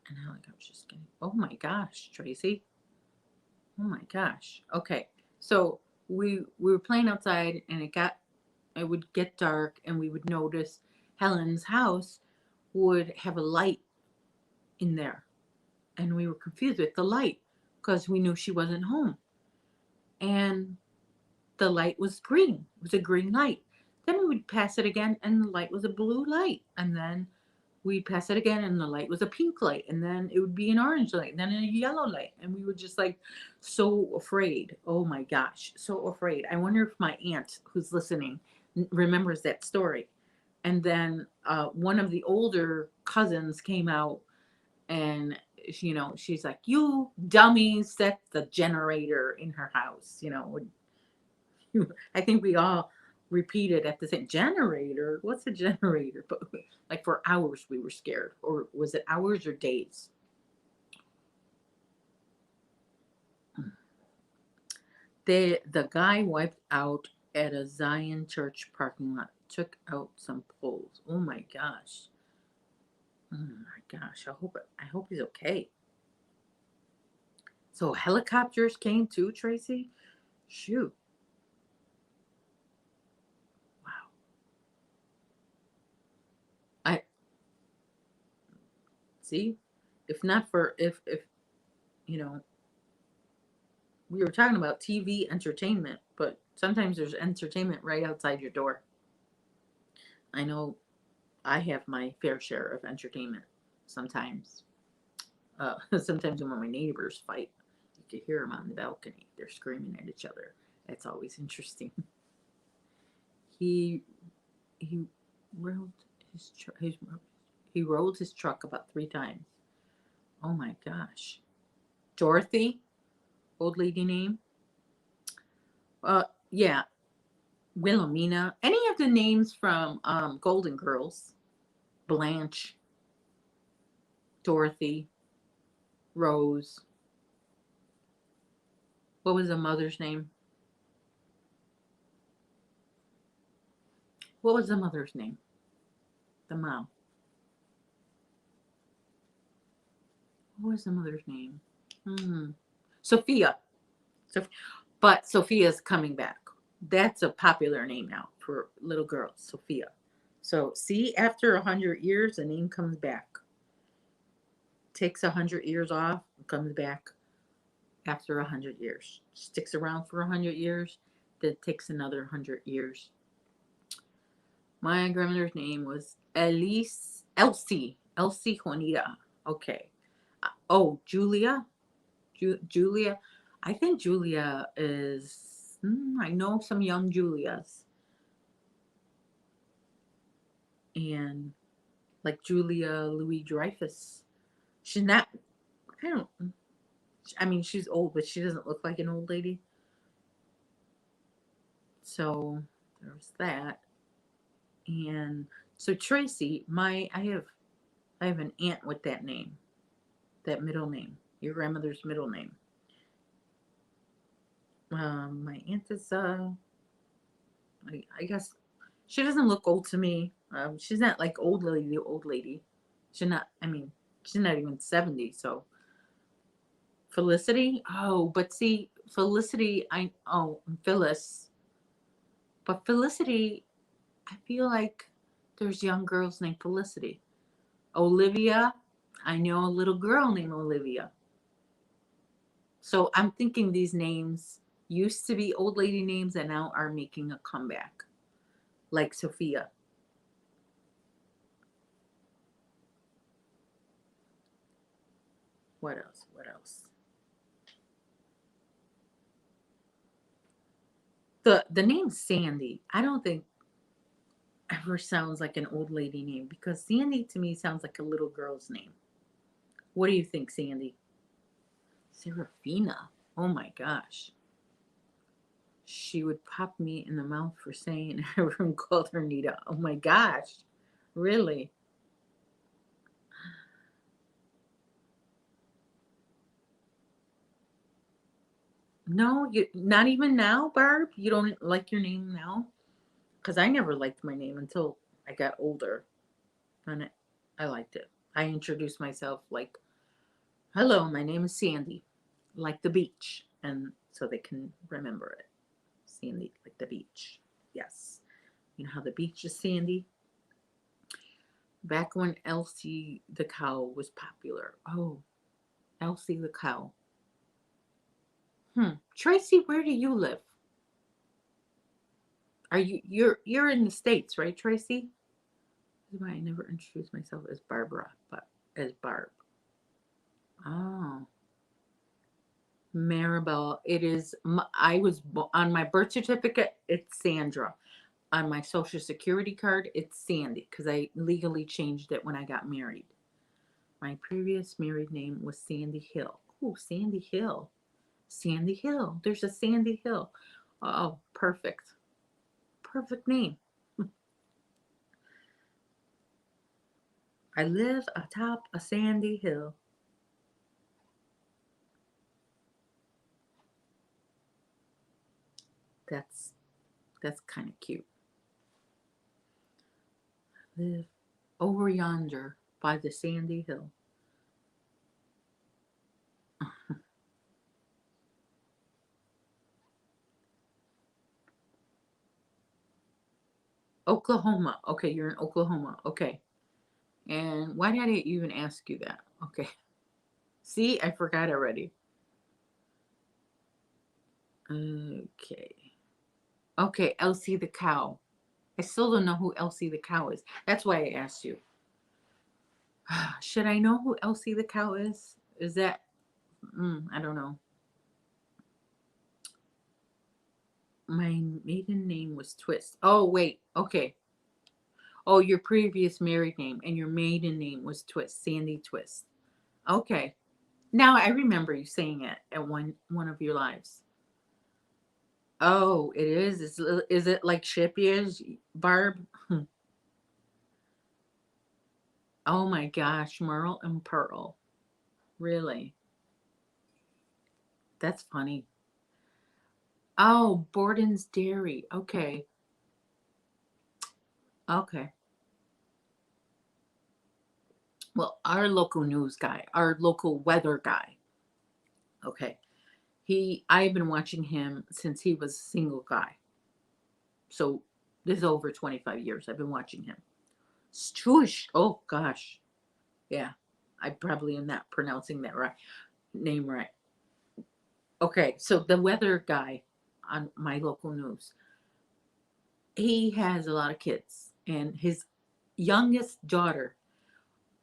And I was just kidding. Oh my gosh, Tracy. Oh my gosh. Okay. So we were playing outside and it would get dark and we would notice Helen's house would have a light in there. And we were confused with the light because we knew she wasn't home. And the light was green. It was a green light. Then we would pass it again and the light was a blue light. And then we'd pass it again, and the light was a pink light, and then it would be an orange light, and then a yellow light, and we were just like so afraid. Oh my gosh, so afraid. I wonder if my aunt who's listening remembers that story. And then one of the older cousins came out, and she's like, "You dummies, set the generator in her house." I think we all repeated at the same generator. What's a generator? But like for hours we were scared. Or was it hours or days? The guy wiped out at a Zion church parking lot, took out some poles. Oh my gosh. Oh my gosh. I hope he's okay. So helicopters came too, Tracy? Shoot. Wow. I see. If not for if you know we were talking about TV entertainment, but sometimes there's entertainment right outside your door. I know I have my fair share of entertainment sometimes. Sometimes when my neighbors fight, you can hear them on the balcony. They're screaming at each other. That's always interesting. He he rolled he rolled his truck about 3 times. Oh my gosh. Dorothy, old lady name. Yeah, Wilhelmina. Any of the names from Golden Girls. Blanche, Dorothy, Rose. What was the mother's name? What was the mother's name? The mom. What was the mother's name? Sophia. So, but Sophia's coming back. That's a popular name now for little girls, Sophia. So see, after 100 years, the name comes back. Takes 100 years off, comes back after 100 years. Sticks around for 100 years, then takes another 100 years. My grandmother's name was Elsie Juanita. Okay. Oh, Julia. Julia. I think Julia is. I know some young Julias, and like Julia Louis Dreyfus. She's not. I don't. I mean, she's old, but she doesn't look like an old lady. So there's that. And so Tracy, I have an aunt with that name, that middle name, your grandmother's middle name. My aunt is I guess she doesn't look old to me. She's not like old lady. She's not. I mean, she's not even 70. So Felicity. Oh, but see, Felicity. Phyllis. But Felicity, I feel like there's young girls named Felicity. Olivia. I know a little girl named Olivia. So I'm thinking these names used to be old lady names and now are making a comeback, like Sophia. What else? What else? The name Sandy, I don't think ever sounds like an old lady name because Sandy to me sounds like a little girl's name. What do you think, Sandy? Serafina. Oh my gosh. She would pop me in the mouth for saying everyone called her Nita. Oh my gosh. Really? No, you not even now, Barb? You don't like your name now? Because I never liked my name until I got older. And I liked it. I introduced myself like, hello, my name is Sandy, like the beach. And so they can remember it. Sandy, like the beach. Yes. You know how the beach is sandy? Back when Elsie the cow was popular. Oh, Elsie the cow. Tracy, where do you live? Are you're in the States, right, Tracy? This is why I never introduced myself as Barbara, but as Barb. Oh, Maribel. It is. I was on my birth certificate. It's Sandra. On my social security card, it's Sandy because I legally changed it when I got married. My previous married name was Sandy Hill. Oh, Sandy Hill. Sandy Hill. There's a Sandy Hill. Oh, perfect. Perfect name. I live atop a sandy hill. That's that's kind of cute. Live over yonder by the sandy hill. Oklahoma. Okay, you're in Oklahoma. Okay. And why did I even ask you that? Okay. See, I forgot already. Okay. Okay, Elsie the cow. I still don't know who Elsie the cow is. That's why I asked you. Should I know who Elsie the cow is? Is that I don't know. My maiden name was Twist. Oh, wait. Okay. Oh, your previous married name and your maiden name was Twist, Sandy Twist. Okay. Now I remember you saying it at one of your lives. Oh, it is. Is it like Shippy's Barb? Oh my gosh, Merle and Pearl. Really? That's funny. Oh, Borden's Dairy. Okay. Okay. Well, our local news guy, our local weather guy. Okay. I've been watching him since he was a single guy. So this is over 25 years I've been watching him. Stoosh. Oh gosh. Yeah. I probably am not pronouncing that right name right. Okay, so the weather guy on my local news, he has a lot of kids and his youngest daughter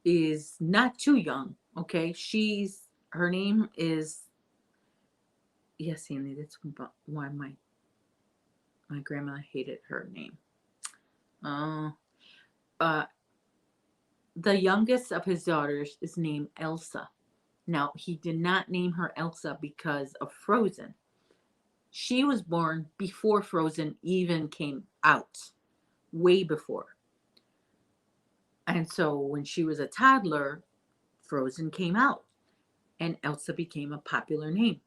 is not too young. Okay. Her name is, yes, Sandy, that's why my grandma hated her name. Uh, uh, the youngest of his daughters is named Elsa. Now, he did not name her Elsa because of Frozen. She was born before Frozen even came out, way before. And so when she was a toddler, Frozen came out and Elsa became a popular name.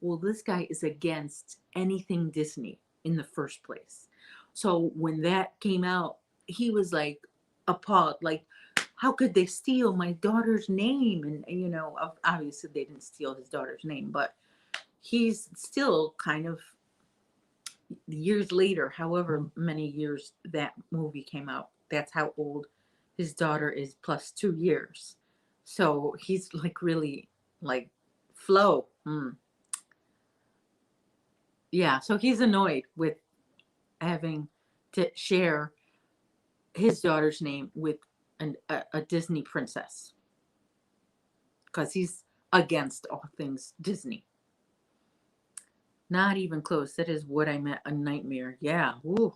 Well, this guy is against anything Disney in the first place. So when that came out, he was like appalled, like, how could they steal my daughter's name? And obviously they didn't steal his daughter's name, but he's still kind of years later, however many years that movie came out, that's how old his daughter is plus 2 years. So he's like really like Flo. Yeah, so he's annoyed with having to share his daughter's name with a Disney princess because he's against all things Disney. Not even close. That is what I meant. A nightmare. Yeah. Ooh.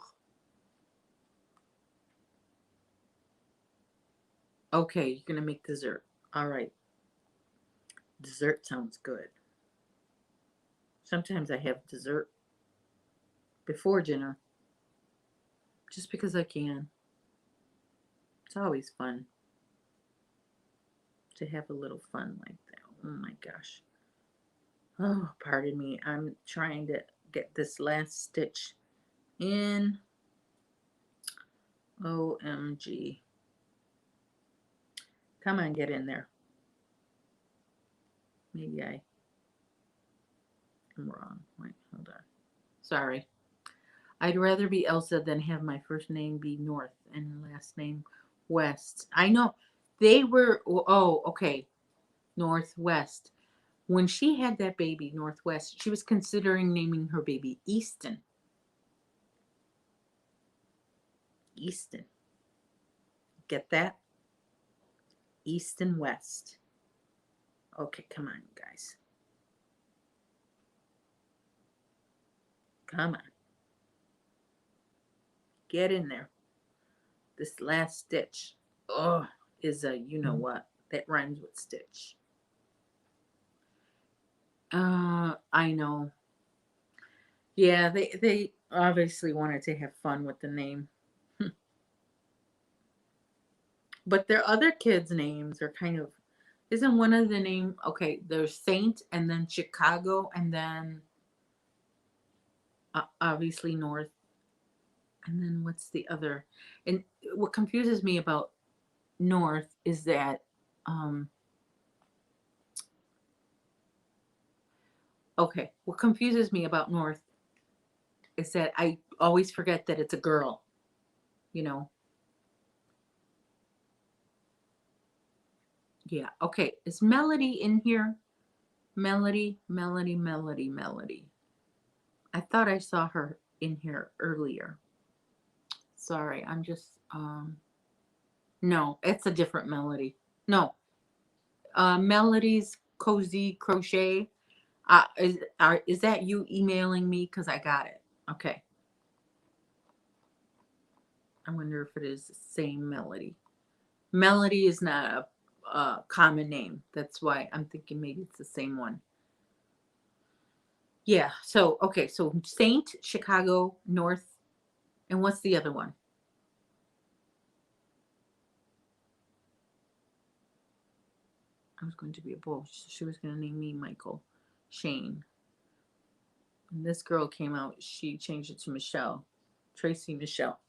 Okay, you're gonna make dessert. All right. Dessert sounds good. Sometimes I have dessert before dinner just because I can. It's always fun to have a little fun like that. Oh my gosh. Oh, pardon me. I'm trying to get this last stitch in. OMG. Come on, get in there. Maybe I am wrong. Wait, hold on. Sorry. I'd rather be Elsa than have my first name be North and last name West. I know they were, oh, okay, Northwest. When she had that baby, Northwest, she was considering naming her baby Easton. Easton. Get that? East and west. Okay, come on, guys. Come on. Get in there. This last stitch, oh, is a you know what that rhymes with stitch. I know. Yeah, they obviously wanted to have fun with the name. But their other kids' names are kind of, isn't one of the name, okay, there's Saint and then Chicago and then obviously North, and then what's the other? And what confuses me about North is that um okay, what confuses me about North is that I always forget that it's a girl, you know. Yeah, okay. Is Melody in here? Melody, Melody, Melody, Melody. I thought I saw her in here earlier. Sorry, I'm just no, it's a different Melody. No. Melody's Cozy Crochet. Is that you emailing me? Because I got it. Okay. I wonder if it is the same Melody. Melody is not a common name. That's why I'm thinking maybe it's the same one. Yeah. So, okay. So, Saint, Chicago, North, and what's the other one? I was going to be a bull. She was going to name me Michael Shane. And this girl came out, she changed it to Michelle. Tracy Michelle.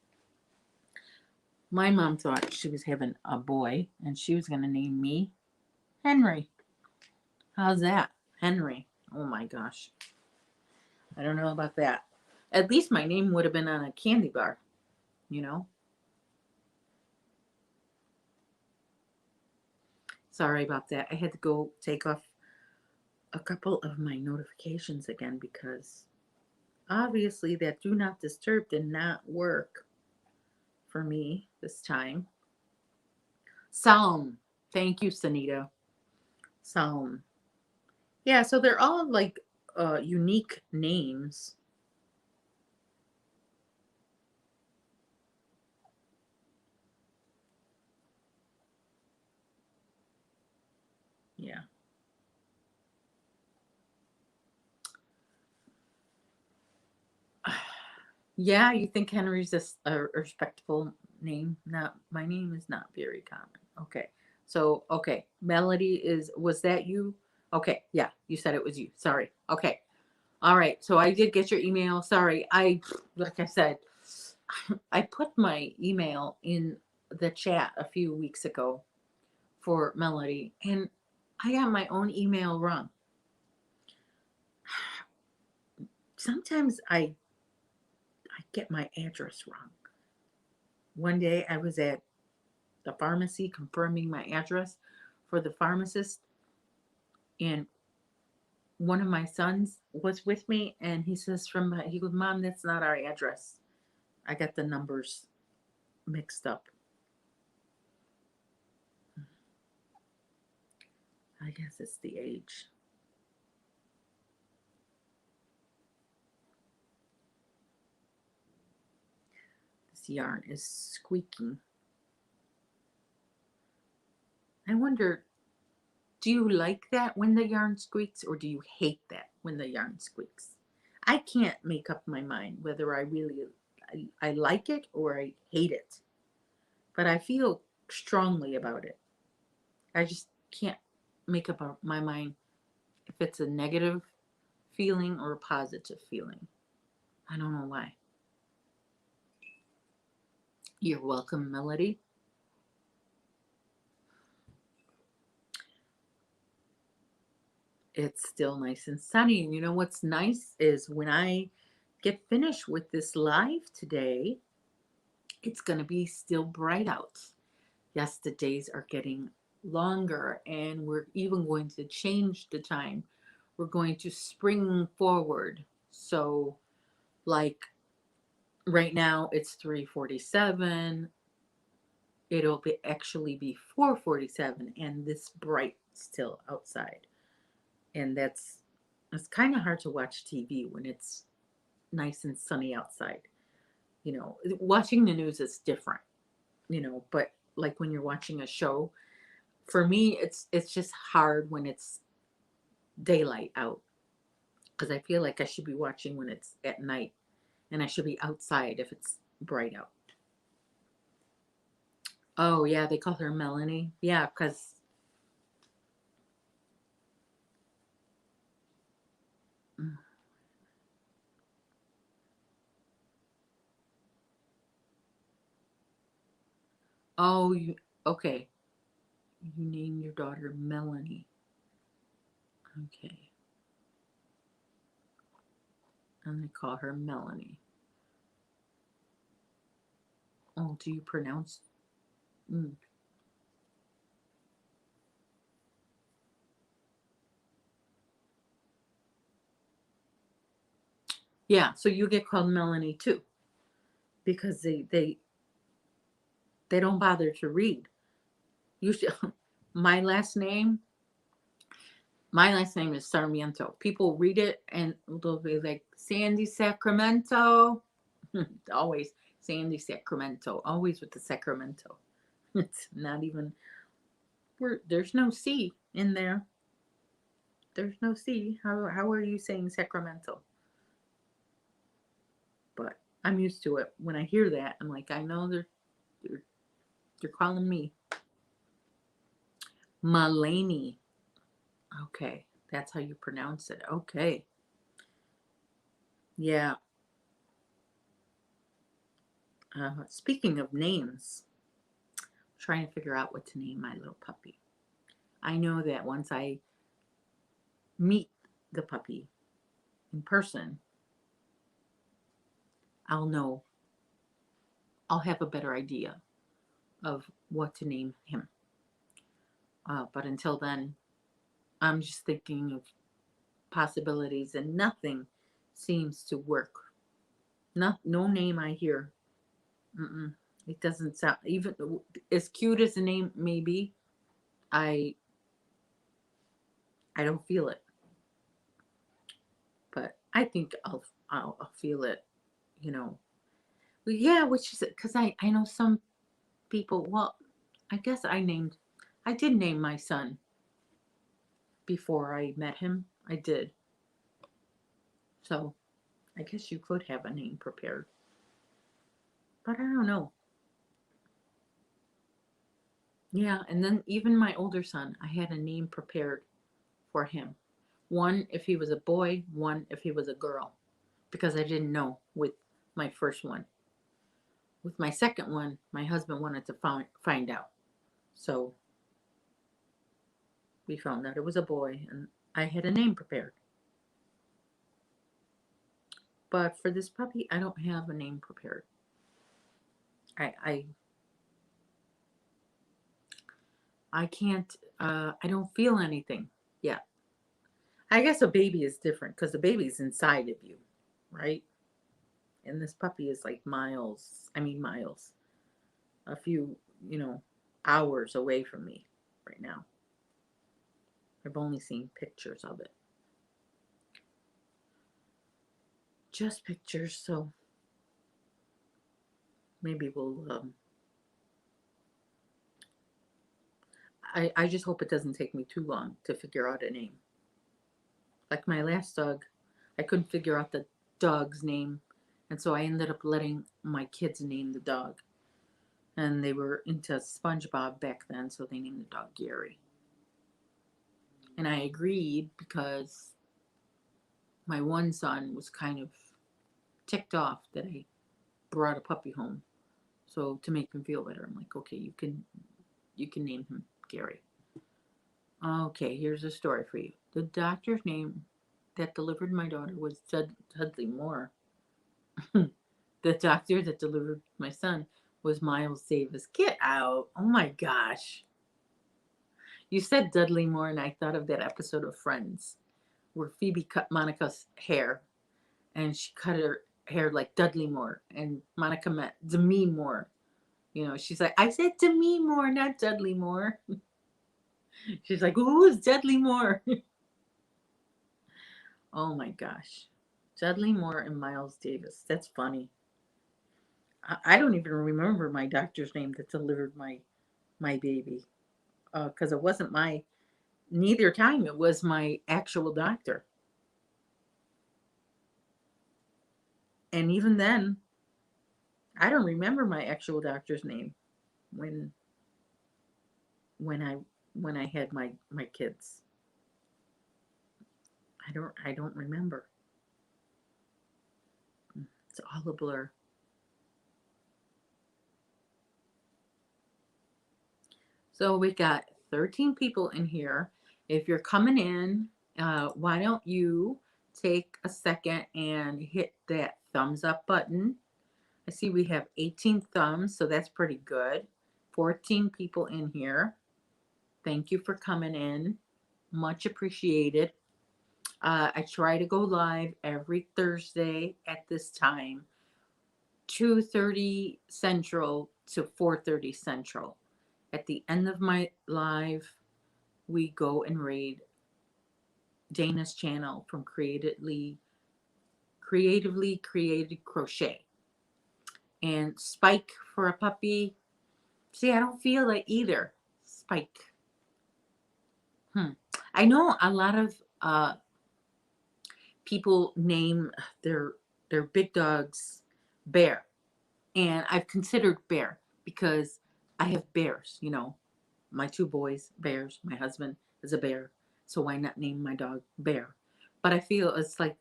My mom thought she was having a boy and she was going to name me Henry. How's that? Henry. Oh my gosh. I don't know about that. At least my name would have been on a candy bar, you know? Sorry about that. I had to go take off a couple of my notifications again because obviously that do not disturb did not work for me this time. Psalm. Thank you, Sanita. Psalm. Yeah, so they're all like unique names. Yeah. Yeah, you think Henry's a respectable name? Not my name is not very common. Okay. So, okay. Melody is was that you? Okay. Yeah, you said it was you. Sorry. Okay. All right. So I did get your email. Sorry. I like I said, I put my email in the chat a few weeks ago for Melody and I got my own email wrong. Sometimes I get my address wrong. One day I was at the pharmacy confirming my address for the pharmacist, and one of my sons was with me, and he says he goes, "Mom, that's not our address. I got the numbers mixed up." I guess it's the age. This yarn is squeaking. I wonder, do you like that when the yarn squeaks, or do you hate that when the yarn squeaks? I can't make up my mind whether I really I like it or I hate it, but I feel strongly about it. I just can't make up my mind if it's a negative feeling or a positive feeling. I don't know why. You're welcome, Melody. It's still nice and sunny. And you know what's nice is when I get finished with this live today, it's going to be still bright out. Yes, the days are getting longer and we're even going to change the time. We're going to spring forward. So, like right now, it's 3:47. it'll be actually be 4:47 and this bright still outside. And it's kind of hard to watch TV when it's nice and sunny outside. Watching the news is different, but like when you're watching a show, for me it's just hard when it's daylight out because I feel like I should be watching when it's at night and I should be outside if it's bright out. Oh yeah, they call her Melanie. Yeah, because oh, okay. You name your daughter Melanie. Okay, and they call her Melanie. Oh, do you pronounce? Mm. Yeah, so you get called Melanie too because they don't bother to read. You should, my last name my last name is Sarmiento. People read it and they'll be like Sandy Sacramento. Always Sandy Sacramento. Always with the Sacramento. It's not even there's no C in there. There's no C. How are you saying Sacramento? But I'm used to it. When I hear that, I'm like, I know they're, they're calling me Mulaney. Okay, that's how you pronounce it. Okay, yeah. Speaking of names, trying to figure out what to name my little puppy. I know that once I meet the puppy in person, I'll know. I'll have a better idea of what to name him. But until then, I'm just thinking of possibilities, and nothing seems to work. No name I hear. Mm-mm, it doesn't sound even as cute as the name may be. I I don't feel it, but I think I'll feel it. You know, yeah, which is because I know some people. Well, I guess I did name my son before I met him. I did, so I guess you could have a name prepared, but I don't know. Yeah, and then even my older son, I had a name prepared for him. One if he was a boy, one if he was a girl, because I didn't know with my first one. With my second one, my husband wanted to find out. So we found out it was a boy, and I had a name prepared. But for this puppy, I don't have a name prepared. I I can't. I don't feel anything yet. I guess a baby is different because the baby's inside of you, right? And this puppy is like miles. I mean miles. A few, you know, hours away from me right now. I've only seen pictures of it. Just pictures, so maybe we'll I just hope it doesn't take me too long to figure out a name. Like my last dog, I couldn't figure out the dog's name, and so I ended up letting my kids name the dog. And they were into SpongeBob back then, so they named the dog Gary. And I agreed because my one son was kind of ticked off that I brought a puppy home. So to make him feel better, I'm like, okay, you can name him Gary. Okay, here's a story for you. The doctor's name that delivered my daughter was Dudley Moore. The doctor that delivered my son was Miles Davis. Get out. Oh my gosh. You said Dudley Moore, and I thought of that episode of Friends where Phoebe cut Monica's hair, and she cut her hair like Dudley Moore, and Monica met Demi Moore. You know, she's like, I said Demi Moore, not Dudley Moore. She's like, who is Dudley Moore? Oh my gosh. Dudley Moore and Miles Davis. That's funny. I don't even remember my doctor's name that delivered my baby. Because it wasn't my, neither time it was my actual doctor. And even then, I don't remember my actual doctor's name when when I when I had my kids. I don't remember. It's all a blur. So we got 13 people in here. If you're coming in, why don't you take a second and hit that thumbs up button? I see we have 18 thumbs, so that's pretty good. 14 people in here. Thank you for coming in. Much appreciated. I try to go live every Thursday at this time, 2:30 Central to 4:30 Central. At the end of my live, we go and raid Dana's channel from creatively created crochet and Spike for a puppy. See, I don't feel it either. Spike. I know a lot of people name their their big dogs Bear, and I've considered Bear because I have bears. You know, my two boys bears. My husband is a bear, so why not name my dog Bear? But I feel it's like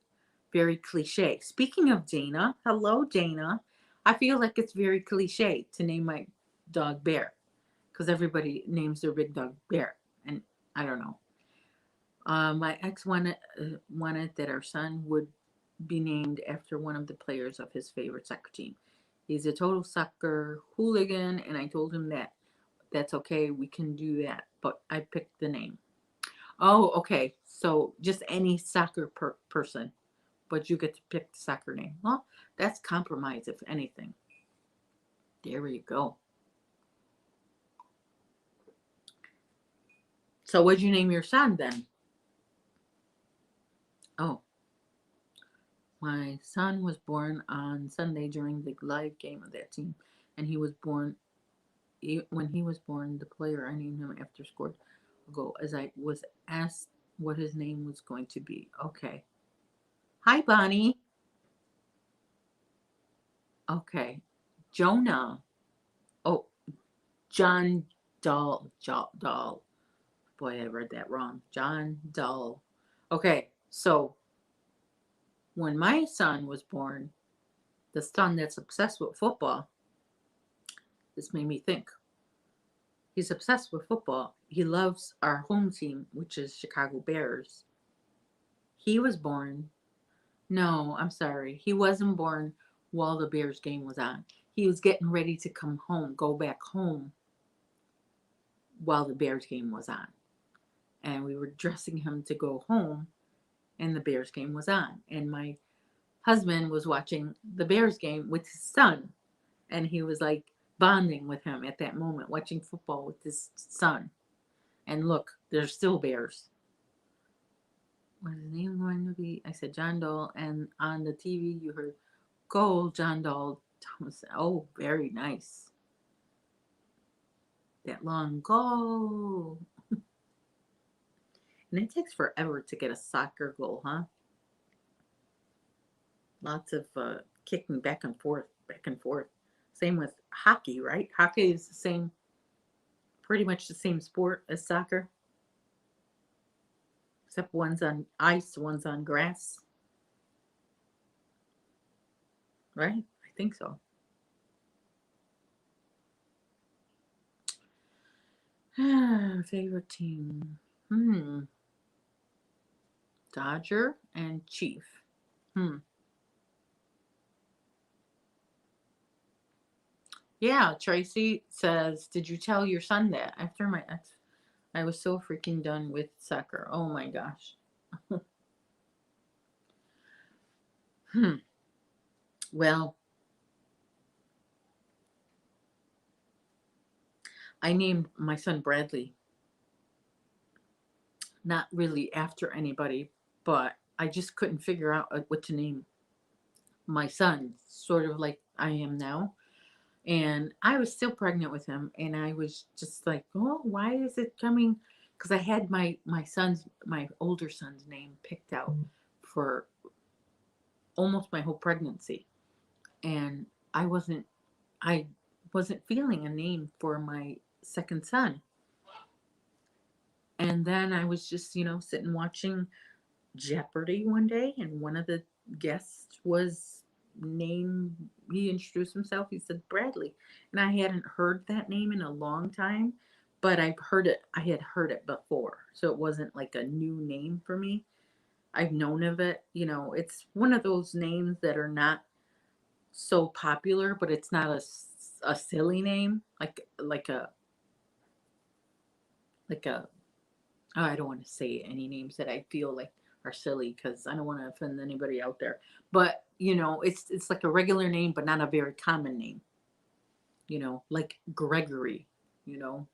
very cliche. Speaking of Dana, hello Dana. I feel like it's very cliche to name my dog Bear because everybody names their big dog Bear, and I don't know. My ex wanted that our son would be named after one of the players of his favorite soccer team. He's a total soccer hooligan, and I told him that that's okay, we can do that. But I picked the name. Oh, okay. So just any soccer person, but you get to pick the soccer name. Well, that's compromise, if anything. There you go. So, what'd you name your son then? Oh, my son was born on Sunday during the live game of that team, and he was born when he was born. The player I named him after scored a goal as I was asked what his name was going to be. Okay. Hi, Bonnie. Okay. Jonah. Oh, John Dahl. Boy, I read that wrong. John Dahl. Okay, so when my son was born, the son that's obsessed with football, this made me think. He's obsessed with football. He loves our home team, which is Chicago Bears. He was born. No, I'm sorry. He wasn't born while the Bears game was on. He was getting ready to come home, go back home while the Bears game was on. And we were dressing him to go home, and the Bears game was on. And my husband was watching the Bears game with his son, and he was like bonding with him at that moment, watching football with his son. And look, there's still Bears. What is his name going to be? I said John Doll, and on the TV you heard "Goal, John Doll." Thomas. Oh, very nice. That long goal. And it takes forever to get a soccer goal, huh? Lots of kicking back and forth, back and forth. Same with hockey, right? Hockey is the same, pretty much the same sport as soccer, except one's on ice, one's on grass, right? I think so. Favorite team? Dodger and Chief. Hmm. Yeah, Tracy says, did you tell your son that? After my ex, I was so freaking done with soccer. Oh my gosh. Hmm. Well, I named my son Bradley, not really after anybody, but I just couldn't figure out what to name my son, sort of like I am now. And I was still pregnant with him, and I was just like, oh, why is it coming? Because I had my older son's name picked out for almost my whole pregnancy, and I wasn't I wasn't feeling a name for my second son. And then I was just, sitting watching Jeopardy one day, and one of the guests was name. He introduced himself. He said Bradley, and I hadn't heard that name in a long time, but I've heard it. I had heard it before, so it wasn't like a new name for me. I've known of it. It's one of those names that are not so popular, but it's not a silly name like a oh, I don't want to say any names that I feel like are silly because I don't want to offend anybody out there. But it's like a regular name, but not a very common name. Like Gregory. You know,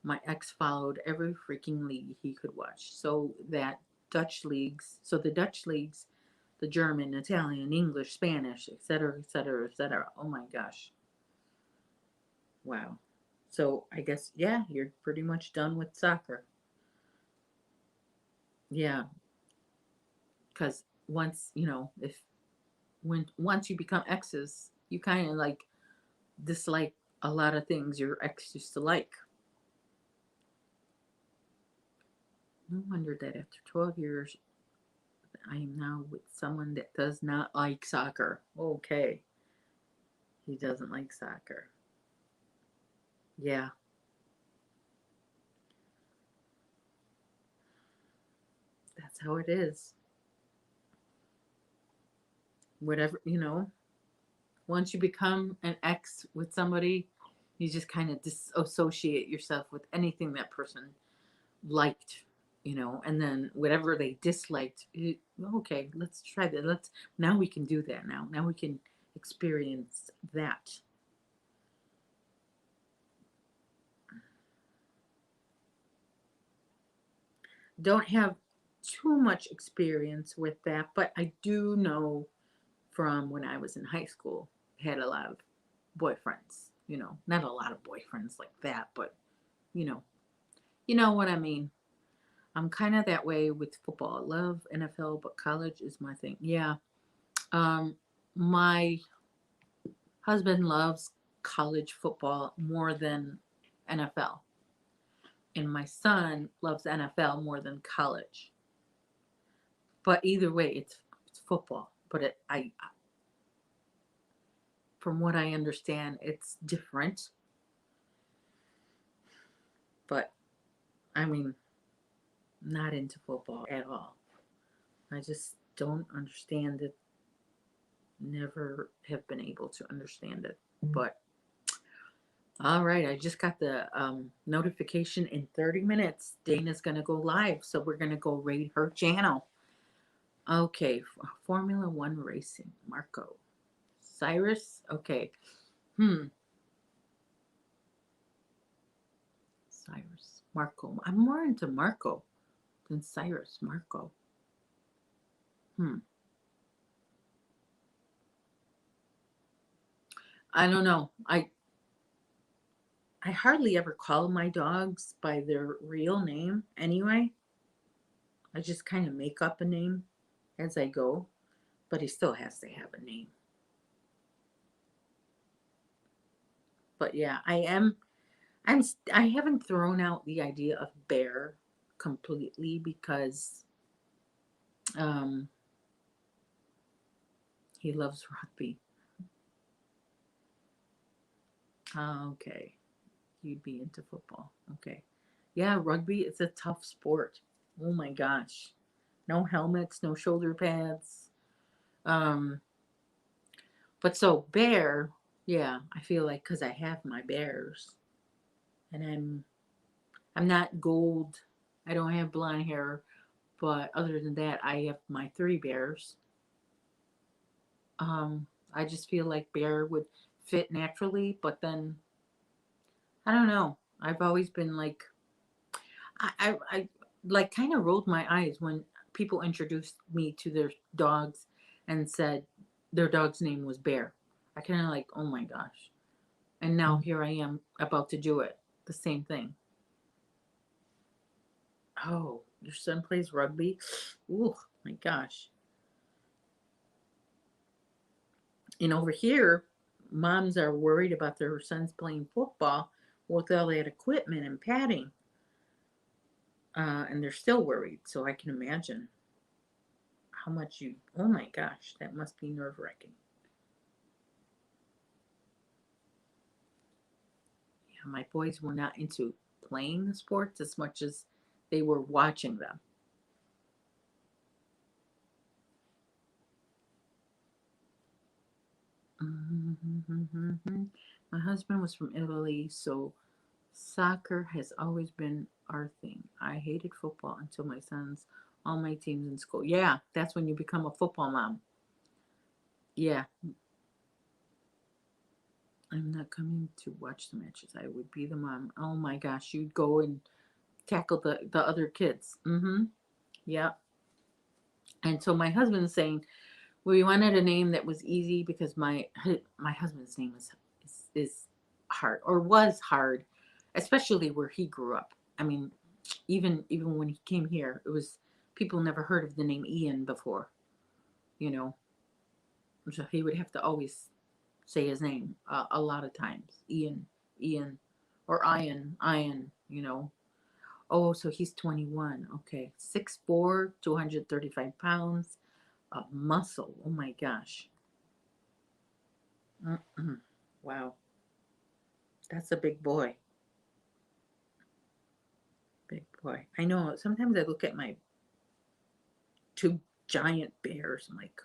my ex followed every freaking league he could watch. So the Dutch leagues, the German, Italian, English, Spanish, etc., etc., etc. Oh my gosh, wow. So I guess yeah, you're pretty much done with soccer. Yeah, because if when once you become exes, you kind of like dislike a lot of things your ex used to like. No wonder that after 12 years, I am now with someone that does not like soccer. Okay, he doesn't like soccer. Yeah, that's how it is. Whatever, once you become an ex with somebody, you just kind of disassociate yourself with anything that person liked, and then whatever they disliked, okay, let's try that. Now we can do that now we can experience that. Don't have too much experience with that, but I do know from when I was in high school, had a lot of boyfriends, not a lot of boyfriends like that, but you know, you know what I mean. I'm kind of that way with football. I love NFL, but college is my thing. Yeah. My husband loves college football more than NFL, and my son loves NFL more than college. But either way, it's football. But from what I understand, it's different. But I mean, not into football at all. I just don't understand it. Never have been able to understand it. But all right, I just got the notification in 30 minutes. Dana's going to go live, so we're going to go raid her channel. Okay, Formula One racing, Marco. Cyrus, okay. Hmm, Cyrus, Marco. I'm more into Marco than Cyrus, Marco. Hmm, I don't know. I hardly ever call my dogs by their real name anyway. I just kind of make up a name as I go, but he still has to have a name. But yeah, I haven't thrown out the idea of bear completely because um he loves rugby. Okay. You'd be into football. Okay. Yeah, rugby is a tough sport. Oh my gosh. No helmets, no shoulder pads. Um but so bear, yeah, I feel like cuz I have my bears and I'm not gold. I don't have blonde hair, but other than that, I have my three bears. I just feel like bear would fit naturally, but then I don't know. I've always been like, I like kind of rolled my eyes when people introduced me to their dogs and said their dog's name was Bear. I kind of like, oh my gosh. And now here I am about to do it. The same thing. Oh, your son plays rugby? Oh my gosh. And over here, moms are worried about their sons playing football with all that equipment and padding. And they're still worried. So I can imagine how much you, oh my gosh, that must be nerve wracking. Yeah, my boys were not into playing the sports as much as they were watching them. My husband was from Italy, so soccer has always been our thing. I hated football until my sons, all my teams in school. Yeah, that's when you become a football mom. Yeah, I'm not coming to watch the matches. I would be the mom. Oh my gosh, you'd go and tackle the other kids. Mm-hmm. Yeah. And so my husband's saying we wanted a name that was easy because my husband's name is hard or was hard, especially where he grew up. I mean, even when he came here, it was people never heard of the name Ian before, you know. So he would have to always say his name a lot of times, Ian, or Ian. Oh, so he's 21. Okay, 6'4", 235 pounds, muscle. Oh my gosh. Mm-mm. Wow, that's a big boy. Big boy. I know. Sometimes I look at my two giant bears. I'm like,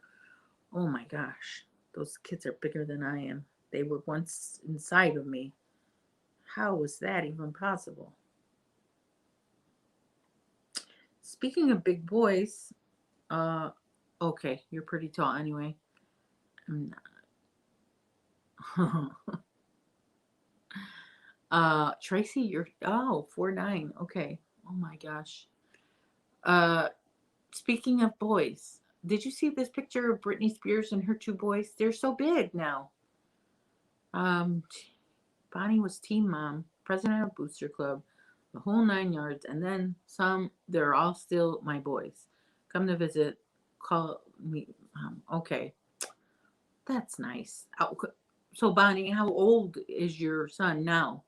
oh my gosh, those kids are bigger than I am. They were once inside of me. How was that even possible? Speaking of big boys, uh, okay, you're pretty tall anyway. I'm not. Tracy, you're 4'9". Okay. Oh my gosh. Uh, Speaking of boys, did you see this picture of Britney Spears and her two boys? They're so big now. Um, Bonnie was team mom, president of Booster Club, the whole 9 yards, and then some. They're all still my boys. Come to visit, call me. Okay, that's nice. So Bonnie, how old is your son now?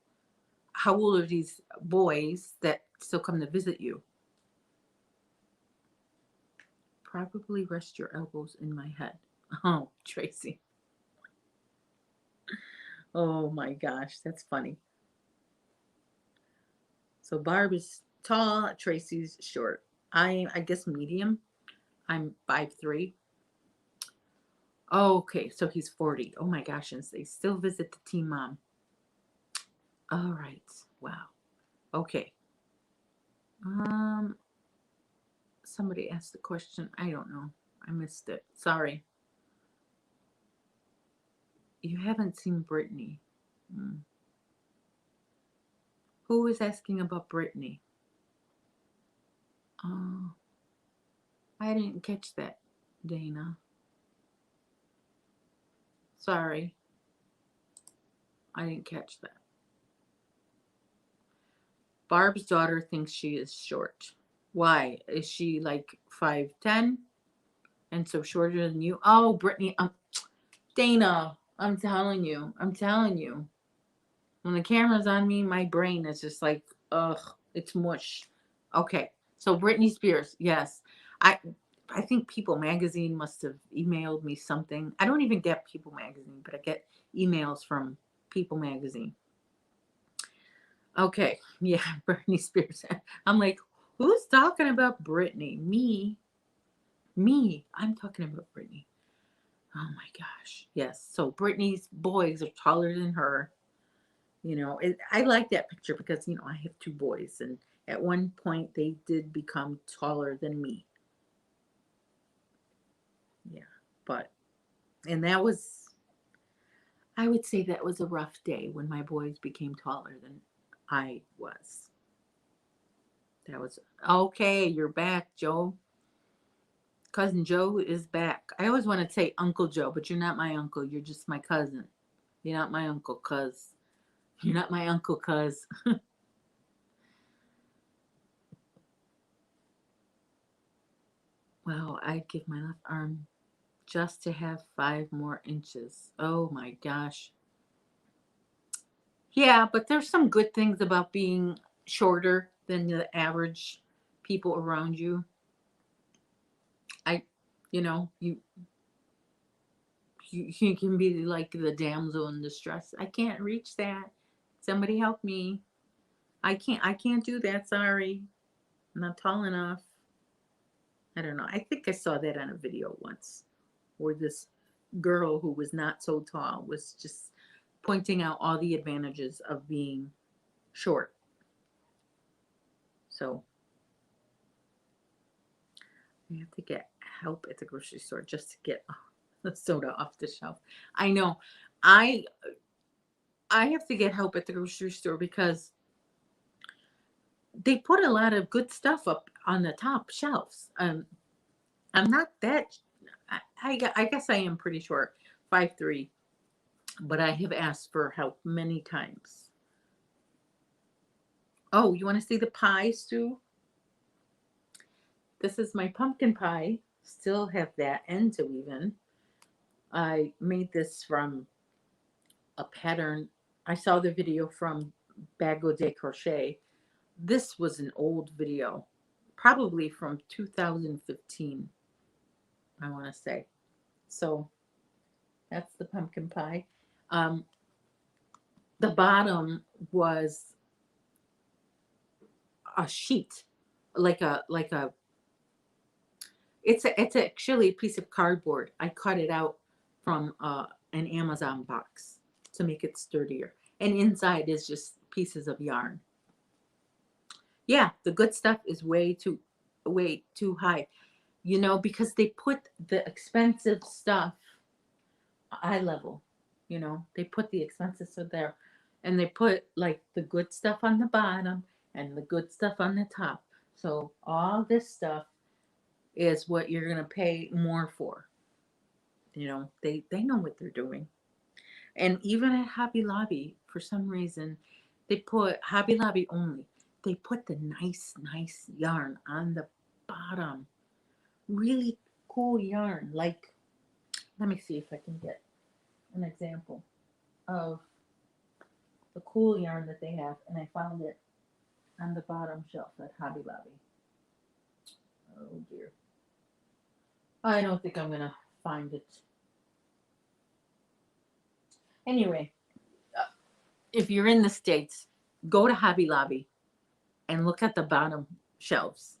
How old are these boys that still come to visit you? Probably rest your elbows in my head. Oh, Tracy. Oh my gosh, that's funny. So Barb is tall, Tracy's short. I guess medium. I'm 5'3". Oh, okay, so he's 40. Oh my gosh, and they still visit the team mom. All right. Wow. Okay. Um Somebody asked the question. I don't know. I missed it. Sorry. You haven't seen Brittany. Hmm. Who was asking about Brittany? Oh, I didn't catch that, Dana. Sorry. I didn't catch that. Barb's daughter thinks she is short. Why? Is she like 5'10" and so shorter than you? Oh, Brittany, Dana, I'm telling you. I'm telling you. When the camera's on me, my brain is just like, ugh, it's mush. Okay. So Britney Spears, yes. I I think People Magazine must have emailed me something. I don't even get People Magazine, but I get emails from People Magazine. Okay. Yeah, Britney Spears. I'm like, who's talking about Britney? Me. Me. I'm talking about Britney. Oh my gosh. Yes. So Britney's boys are taller than her. I like that picture because, I have two boys, and at one point they did become taller than me. Yeah. But, and that was, I would say that was a rough day when my boys became taller than I was. That was okay. You're back, Joe. Cousin Joe is back. I always want to say Uncle Joe, but you're not my uncle. You're just my cousin. You're not my uncle, cuz. You're not my uncle, cuz. Wow, I'd give my left arm just to have 5 more inches. Oh my gosh. Yeah, but there's some good things about being shorter than the average people around you. I, you know, you can be like the damsel in distress. I can't reach that. Somebody help me. I can't do that. Sorry. I'm not tall enough. I don't know. I think I saw that on a video once where this girl who was not so tall was just pointing out all the advantages of being short. So I have to get help at the grocery store just to get the soda off the shelf. I know. I I have to get help at the grocery store because they put a lot of good stuff up on the top shelves. I'm not that. I guess I am pretty short, 5'3", but I have asked for help many times. Oh, you want to see the pie, Stu? This is my pumpkin pie. Still have that end to weave in. I made this from a pattern. I saw the video from Bago de Crochet. This was an old video, probably from 2015, I want to say. So that's the pumpkin pie. Um, the bottom was a sheet, like a. It's actually a piece of cardboard. I cut it out from an Amazon box to make it sturdier, and inside is just pieces of yarn. Yeah, the good stuff is way too high, because they put the expensive stuff eye level. They put the expensive stuff there, and they put like the good stuff on the bottom and the good stuff on the top. So all this stuff is what you're gonna pay more for. They know what they're doing. And even at Hobby Lobby, for some reason, they put Hobby Lobby only. They put the nice yarn on the bottom. Really cool yarn. Like, let me see if I can get an example of the cool yarn that they have. And I found it on the bottom shelf at Hobby Lobby. Oh dear. I don't think I'm going to find it. Anyway, uh, if you're in the States, go to Hobby Lobby and look at the bottom shelves,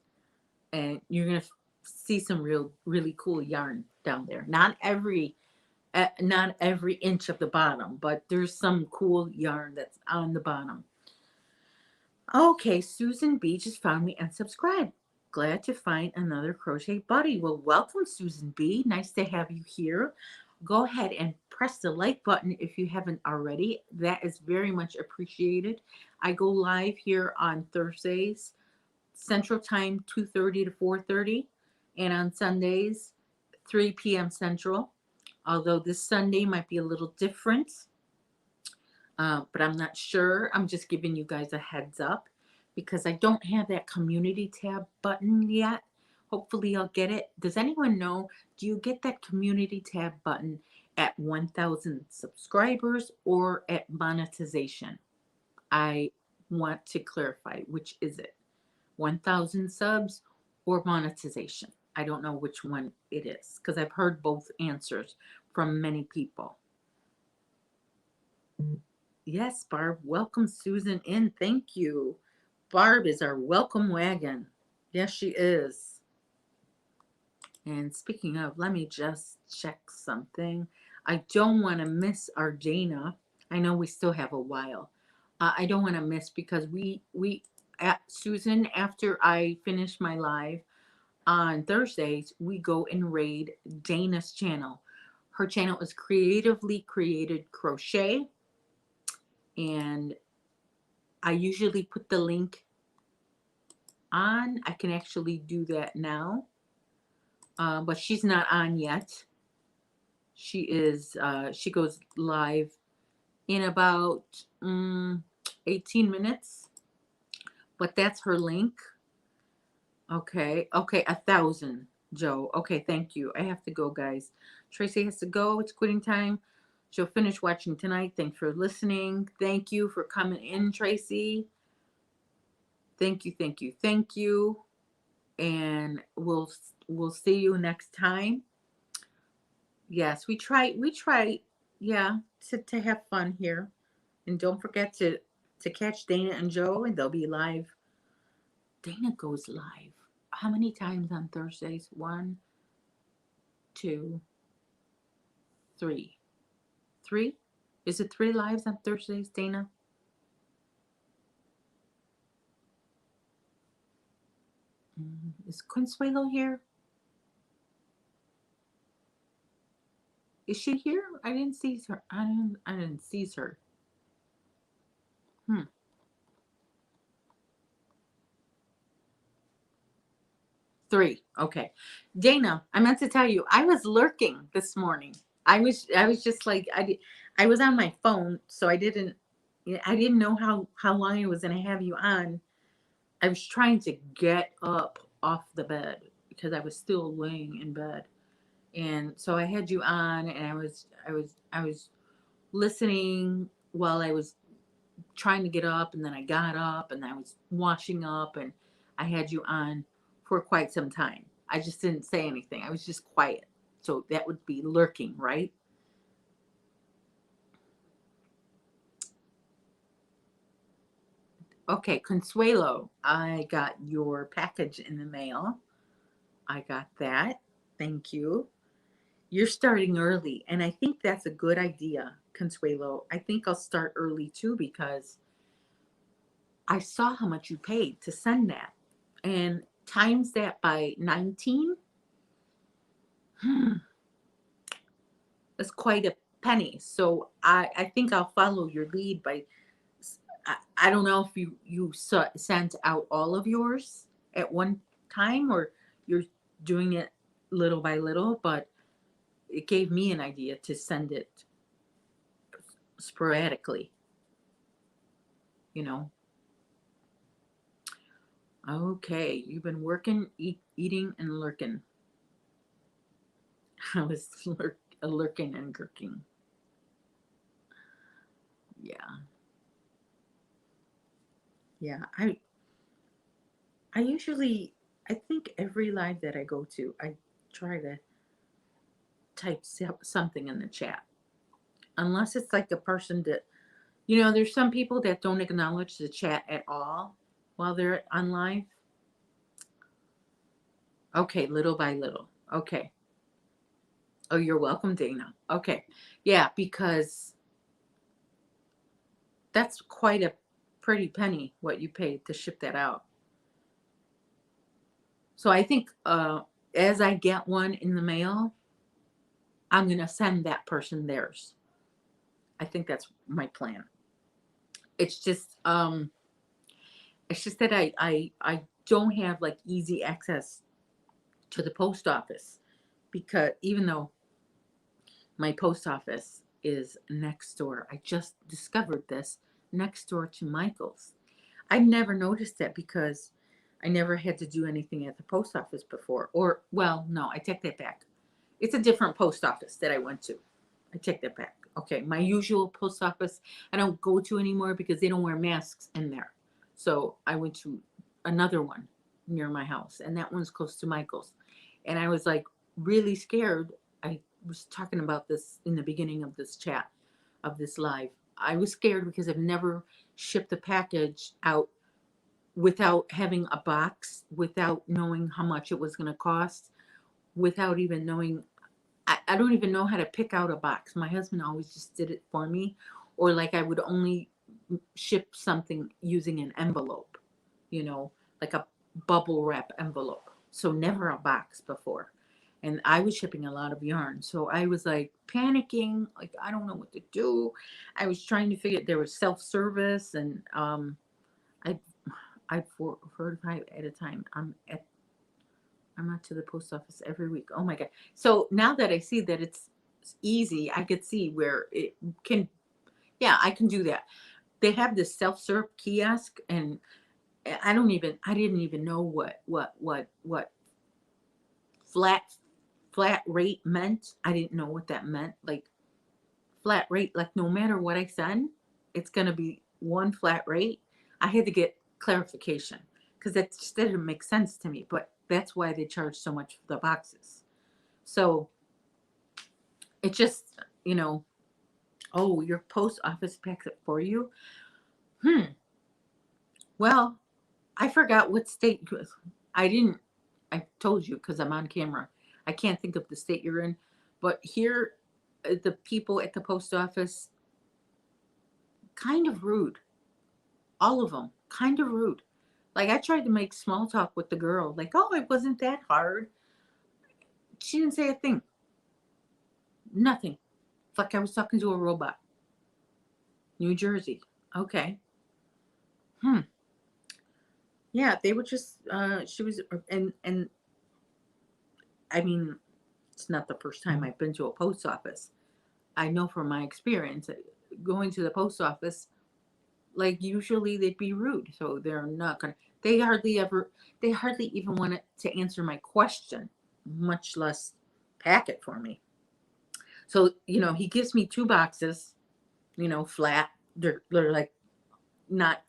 and you're gonna see some really cool yarn down there. Not every inch of the bottom, but there's some cool yarn that's on the bottom. Okay, Susan B just found me and subscribed. Glad to find another crochet buddy. Well, welcome, Susan B. Nice to have you here. Go ahead and press the like button if you haven't already. That is very much appreciated. I go live here on Thursdays, Central Time, 2:30 to 4:30, and on Sundays, 3 p.m. Central. Although this Sunday might be a little different, but I'm not sure. I'm just giving you guys a heads up because I don't have that community tab button yet. Hopefully, I'll get it. Does anyone know? Do you get that community tab button at 1,000 subscribers or at monetization? I want to clarify, which is it? 1,000 subs or monetization? I don't know which one it is because I've heard both answers from many people. Yes, Barb. Welcome Susan in. Thank you. Barb is our welcome wagon. Yes, she is. And speaking of, let me just check something. I don't want to miss our Dana. I know we still have a while. I don't want to miss because we at Susan, after I finish my live on Thursdays, we go and raid Dana's channel. Her channel is Creatively Created Crochet, and I usually put the link on. I can actually do that now, but she's not on yet. She is. She goes live in about 18 minutes, but that's her link. Okay, okay, 1,000, Joe. Okay, thank you. I have to go, guys. Tracy has to go. It's quitting time. She'll finish watching tonight. Thanks for listening. Thank you for coming in, Tracy. Thank you, thank you, thank you. And we'll see you next time. Yes, we try, yeah, to have fun here. And don't forget to catch Dana and Joe, and they'll be live. Dana goes live. How many times on Thursdays? One, two, three. Three? Is it 3 lives on Thursdays, Dana? Is Consuelo here? Is she here? I didn't see her. I didn't see her. Hmm. 3. Okay. Dana, I meant to tell you, I was lurking this morning. I was just like I was on my phone, so I didn't know how long I was going to have you on. I was trying to get up off the bed because I was still laying in bed. And so I had you on, and I was listening while I was trying to get up, and then I got up and I was washing up, and I had you on for quite some time. I just didn't say anything. I was just quiet. So that would be lurking, right? Okay, Consuelo, I got your package in the mail. I got that. Thank you. You're starting early, and I think that's a good idea, Consuelo. I think I'll start early too because I saw how much you paid to send that. And times that by 19, that's quite a penny. So I think I'll follow your lead by, I don't know if you sent out all of yours at one time or you're doing it little by little, but it gave me an idea to send it sporadically, you know. Okay, you've been working, eating, and lurking. I was lurking and gurking. Yeah, yeah. I usually, I think every live that I go to, I try to type something in the chat. Unless it's like a person that, there's some people that don't acknowledge the chat at all while they're on live. Okay, little by little. Okay. Oh, you're welcome, Dana. Okay. Yeah, because that's quite a pretty penny what you paid to ship that out. So I think as I get one in the mail, I'm going to send that person theirs. I think that's my plan. It's just that I don't have like easy access to the post office because even though my post office is next door, I just discovered this, next door to Michael's. I never noticed that because I never had to do anything at the post office before. Or, well, no, I take that back. It's a different post office that I went to. I take that back. Okay, my usual post office I don't go to anymore because they don't wear masks in there. So I went to another one near my house, and that one's close to Michael's. And I was like really scared. I was talking about this in the beginning of this chat, of this live. I was scared because I've never shipped a package out without having a box, without knowing how much it was going to cost, without even knowing. I don't even know how to pick out a box. My husband always just did it for me. Or like I would only ship something using an envelope, like a bubble wrap envelope. So never a box before. and I was shipping a lot of yarn. So I was like panicking, like I don't know what to do. I was trying to figure there was self-service, and I I 45 at a time. I'm not to the post office every week. Oh my god. So now that I see that it's easy, I could see where it can, yeah, I can do that. They have this self-serve kiosk, and I didn't even know what flat flat rate meant. I didn't know what that meant. Like flat rate, like no matter what I send, it's gonna be one flat rate. I had to get clarification because that just didn't make sense to me. But that's why they charge so much for the boxes. So it just, oh, your post office packs it for you. Hmm. Well, I forgot what state. I didn't. I told you because I'm on camera. I can't think of the state you're in, but here, the people at the post office, kind of rude. All of them, kind of rude. Like I tried to make small talk with the girl, like, "Oh, it wasn't that hard." She didn't say a thing. Nothing. It's like I was talking to a robot. New Jersey. Okay. Hmm. Yeah, they were just. She was, and I mean, it's not the first time I've been to a post office. I know from my experience going to the post office, like usually they'd be rude, so they're not gonna. They hardly ever. They hardly even want to answer my question, much less pack it for me. So he gives me two boxes, flat. They're like not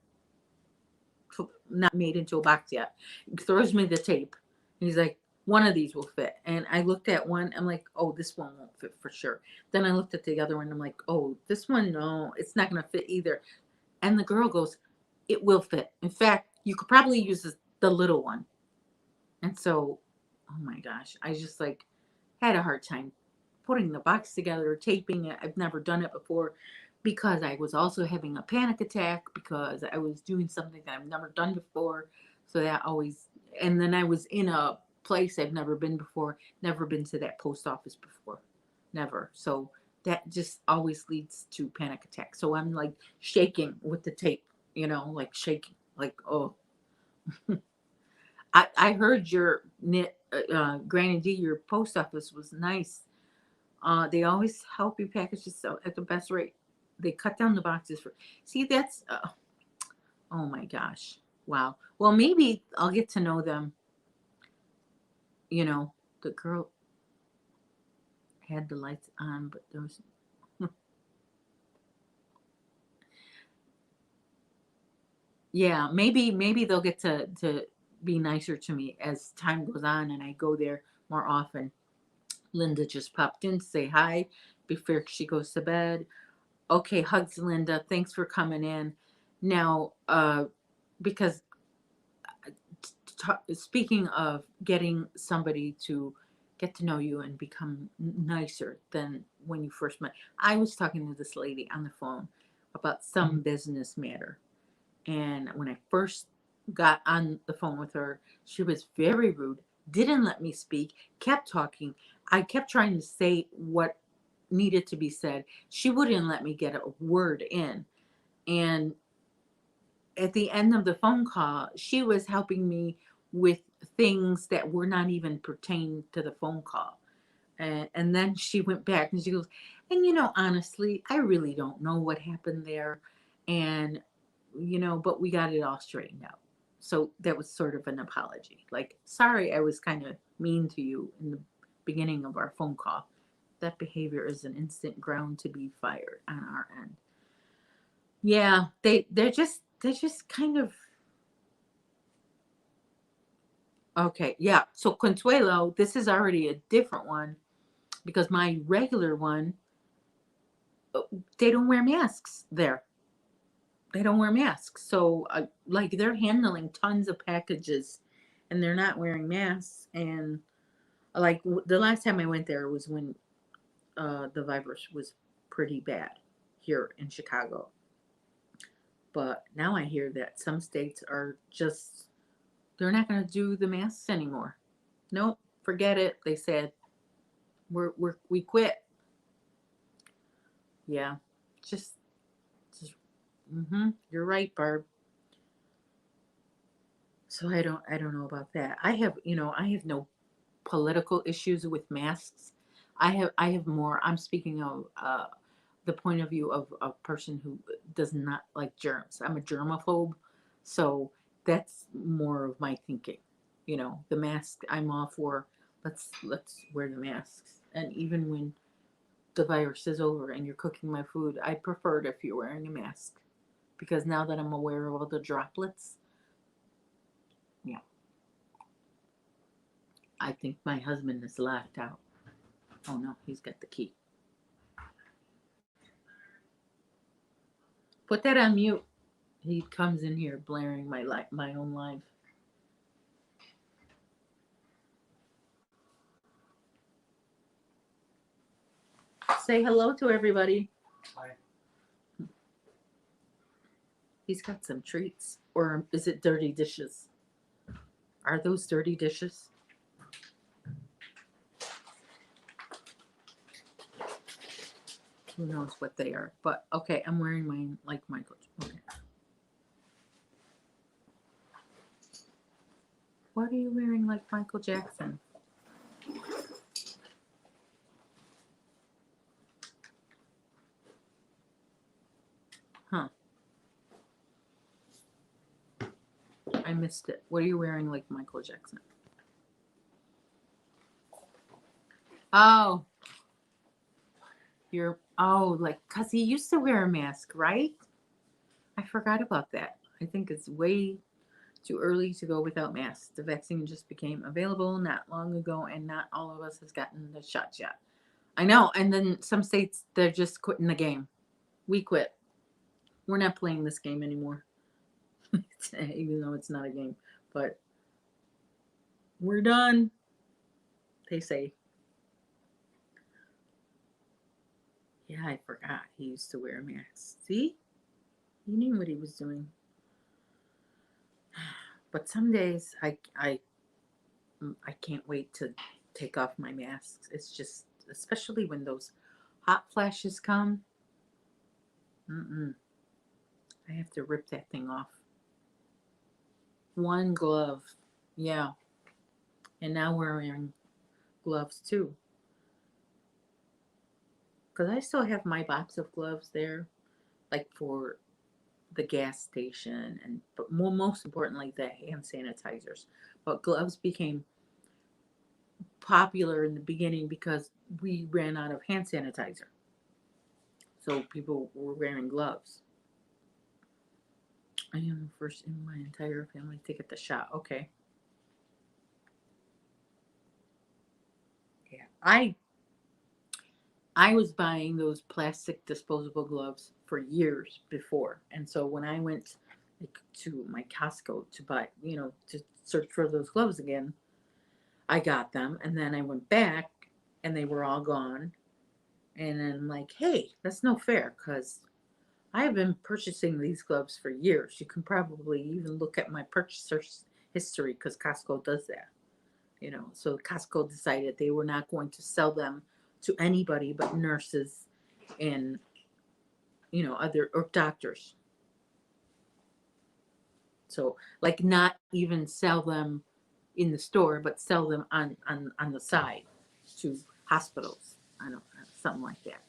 not made into a box yet. He throws me the tape. He's like, one of these will fit. And I looked at one. I'm like, oh, this one won't fit for sure. Then I looked at the other one. I'm like, oh, this one, no, it's not going to fit either. And the girl goes, it will fit. In fact, you could probably use the little one. And so, oh my gosh, I just like had a hard time putting the box together, taping it. I've never done it before because I was also having a panic attack because I was doing something that I've never done before. So that always, and then I was in a place I've never been before, never been to that post office before, never. So that just always leads to panic attacks. So I'm like shaking with the tape, like shaking, like, oh. I heard your Granny D, your post office was nice. They always help you package this at the best rate. They cut down the boxes for. See, that's. Oh my gosh! Wow. Well, maybe I'll get to know them. The girl had the lights on, but there was. Yeah, maybe they'll get to be nicer to me as time goes on and I go there more often. Linda just popped in to say hi before she goes to bed. Okay, hugs, Linda. Thanks for coming in. Now, because speaking of getting somebody to get to know you and become nicer than when you first met, I was talking to this lady on the phone about some business matter. And when I first got on the phone with her, she was very rude, didn't let me speak, kept talking. I kept trying to say what needed to be said. She wouldn't let me get a word in. And at the end of the phone call, she was helping me with things that were not even pertaining to the phone call. And then she went back and she goes, and honestly, I really don't know what happened there. And, but we got it all straightened out. So that was sort of an apology. Like, sorry, I was kind of mean to you in the beginning of our phone call. That behavior is an instant ground to be fired on our end. Yeah, they're just kind of okay. Yeah. So Consuelo, this is already a different one because my regular one, uh, they don't wear masks there. They don't wear masks. So like they're handling tons of packages and they're not wearing masks. And like the last time I went there was when the virus was pretty bad here in Chicago. But now I hear that some states are just, they're not going to do the masks anymore. Nope, forget it, they said. We quit. Yeah. Just you're right, Barb. So I don't know about that. I have no political issues with masks. I have more. I'm speaking of the point of view of a person who does not like germs. I'm a germaphobe, so that's more of my thinking. The mask I'm all for. Let's wear the masks, and even when the virus is over and you're cooking my food, I prefer it if you're wearing a mask because now that I'm aware of all the droplets, yeah, I think my husband is locked out. Oh no, he's got the key. Put that on mute. He comes in here blaring my own life. Say hello to everybody. Hi. He's got some treats. Or is it dirty dishes? Are those dirty dishes? Who knows what they are? But okay, I'm wearing mine like Michael. Okay. What are you wearing like Michael Jackson? Huh. I missed it. What are you wearing like Michael Jackson? Oh, cause he used to wear a mask, right? I forgot about that. I think it's way too early to go without masks. The vaccine just became available not long ago, and not all of us has gotten the shots yet. I know, and then some states they're just quitting the game. We quit. We're not playing this game anymore, even though it's not a game. But we're done. They say. Yeah, I forgot. He used to wear a mask. See, he knew what he was doing. But some days I can't wait to take off my masks. It's just, especially when those hot flashes come. Mm-mm. I have to rip that thing off. One glove. Yeah. And now we're wearing gloves too. Because I still have my box of gloves there, like for the gas station, and but most importantly, the hand sanitizers. But gloves became popular in the beginning because we ran out of hand sanitizer. So people were wearing gloves. I am the first in my entire family to get the shot. Okay. Yeah. I was buying those plastic disposable gloves for years before. And so when I went like to my Costco to buy, to search for those gloves again, I got them and then I went back and they were all gone. And then I'm like, hey, that's no fair because I have been purchasing these gloves for years. You can probably even look at my purchaser history because Costco does that. So Costco decided they were not going to sell them to anybody but nurses and other or doctors. So like not even sell them in the store, but sell them on the side to hospitals. I don't know, something like that.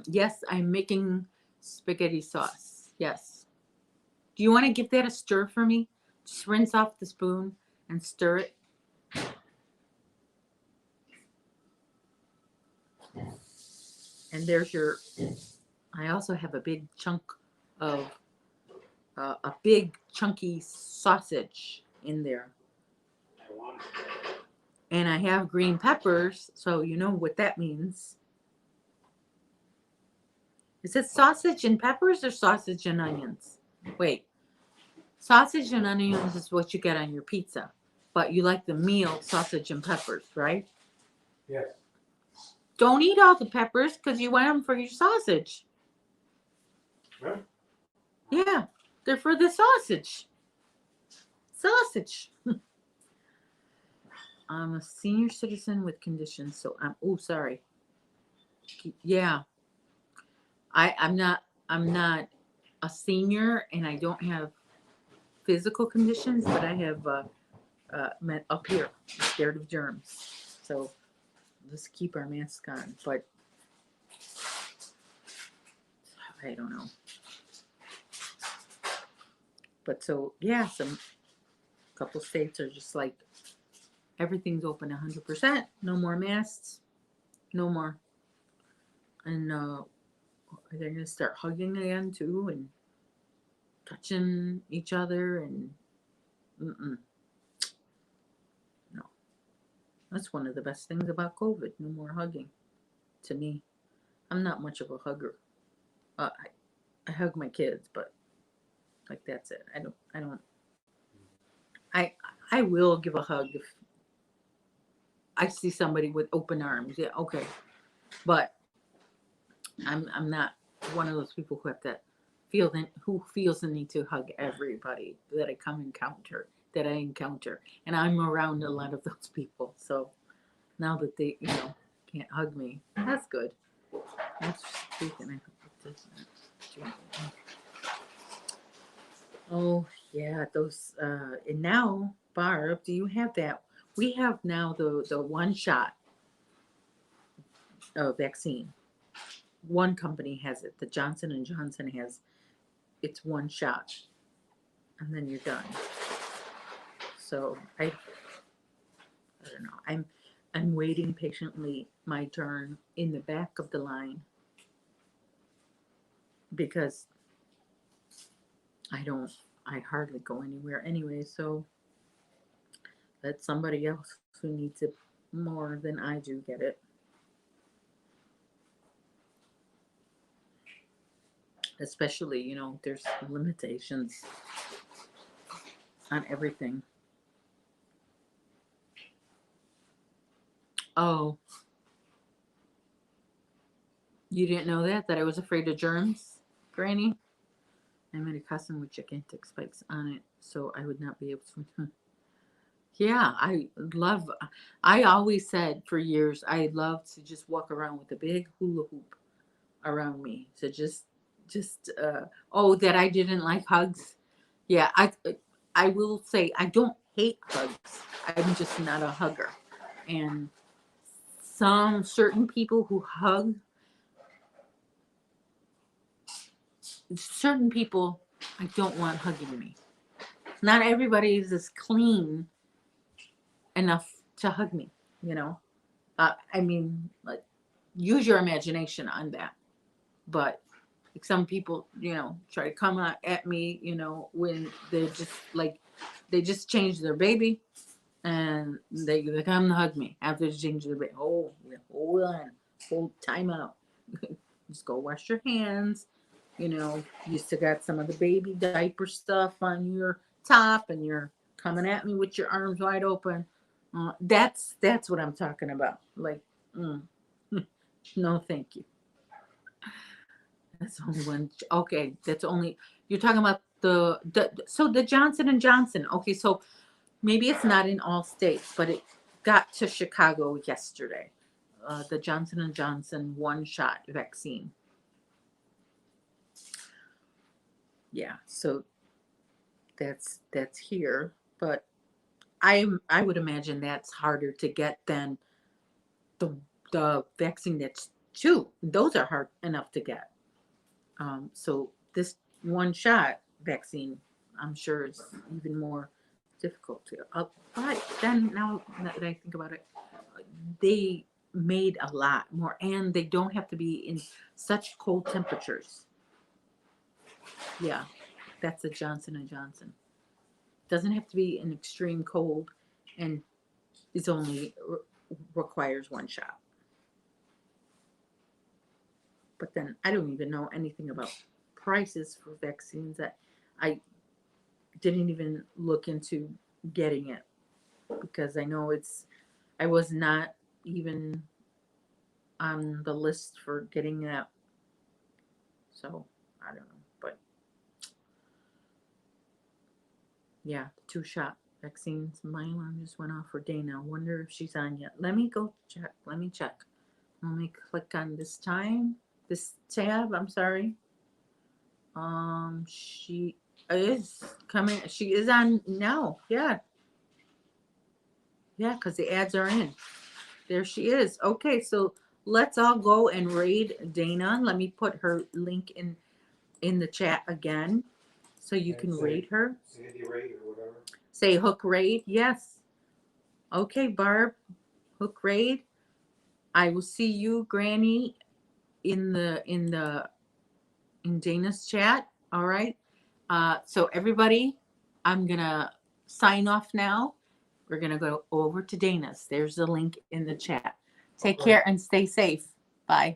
Yes, I'm making spaghetti sauce. Yes. Do you want to give that a stir for me? Just rinse off the spoon and stir it. And there's your. I also have a big chunk of a big chunky sausage in there. And I have green peppers, so you know what that means. Is it sausage and peppers or sausage and onions? Wait, sausage and onions is what you get on your pizza, but you like the meal sausage and peppers, right? Yes. Don't eat all the peppers because you want them for your sausage. Huh? Yeah, they're for the sausage. Sausage. I'm a senior citizen with conditions, so oh, sorry. Yeah, I'm not a senior, and I don't have physical conditions, but I have met up here, scared of germs. So let's keep our mask on. But I don't know. But so yeah, some couple states are just like everything's open 100%. No more masks. No more. And they're gonna start hugging again too, and touching each other, and mm-mm, no. That's one of the best things about COVID. No more hugging. To me, I'm not much of a hugger. I hug my kids, but like that's it. I I will give a hug if I see somebody with open arms. Yeah, okay. But I'm not one of those people who have to who feels the need to hug everybody that I encounter. And I'm around a lot of those people. So now that they, can't hug me, that's good. That's speaking. I hope it doesn't. Oh yeah, those and now, Barb, do you have that? We have now the one shot vaccine. One company has it. The Johnson and Johnson has it's one shot, and then you're done. So I don't know. I'm waiting patiently my turn in the back of the line because I don't I hardly go anywhere anyway. So let somebody else who needs it more than I do get it. Especially, there's limitations on everything. Oh, you didn't know that I was afraid of germs, Granny? I made a costume with gigantic spikes on it so I would not be able to. Yeah, I always said for years I love to just walk around with a big hula hoop around me to oh, that I didn't like hugs. Yeah, I will say I don't hate hugs. I'm just not a hugger. And some certain people who hug, certain people I don't want hugging me. Not everybody is as clean enough to hug me, you know. I mean, like, use your imagination on that. But like some people, try to come at me, when they're just like, they just changed their baby and they come to hug me after they change their baby. Oh, yeah, hold on, hold time out. Just go wash your hands. You still got some of the baby diaper stuff on your top, and you're coming at me with your arms wide open. That's what I'm talking about. Like, mm, no, thank you. That's only one. Okay, that's only you're talking about the Johnson and Johnson. Okay, so maybe it's not in all states, but it got to Chicago yesterday. The Johnson and Johnson one shot vaccine. Yeah, so that's here, but I would imagine that's harder to get than the the vaccine that's two. Those are hard enough to get. So this one shot vaccine, I'm sure is even more difficult to. But then now that I think about it, they made a lot more, and they don't have to be in such cold temperatures. Yeah, that's a Johnson and Johnson. Doesn't have to be an extreme cold, and it's only requires one shot. But then I don't even know anything about prices for vaccines. That I didn't even look into getting it because I know I was not even on the list for getting that. So I don't know. But Yeah, 2-shot vaccines. My alarm just went off for Dana. Wonder if she's on yet. Let me go check. Let me check. Let me click on this tab. I'm sorry. She is coming. She is on now. Yeah. Yeah, because the ads are in. There she is. Okay, so let's all go and raid Dana. Let me put her link in the chat again so you can raid her. Sandy raid or whatever. Say hook raid. Yes. Okay, Barb. Hook raid. I will see you, Granny, in Dana's chat. All right. So everybody, I'm gonna sign off now. We're gonna go over to Dana's. There's the link in the chat. Take care and stay safe. Bye.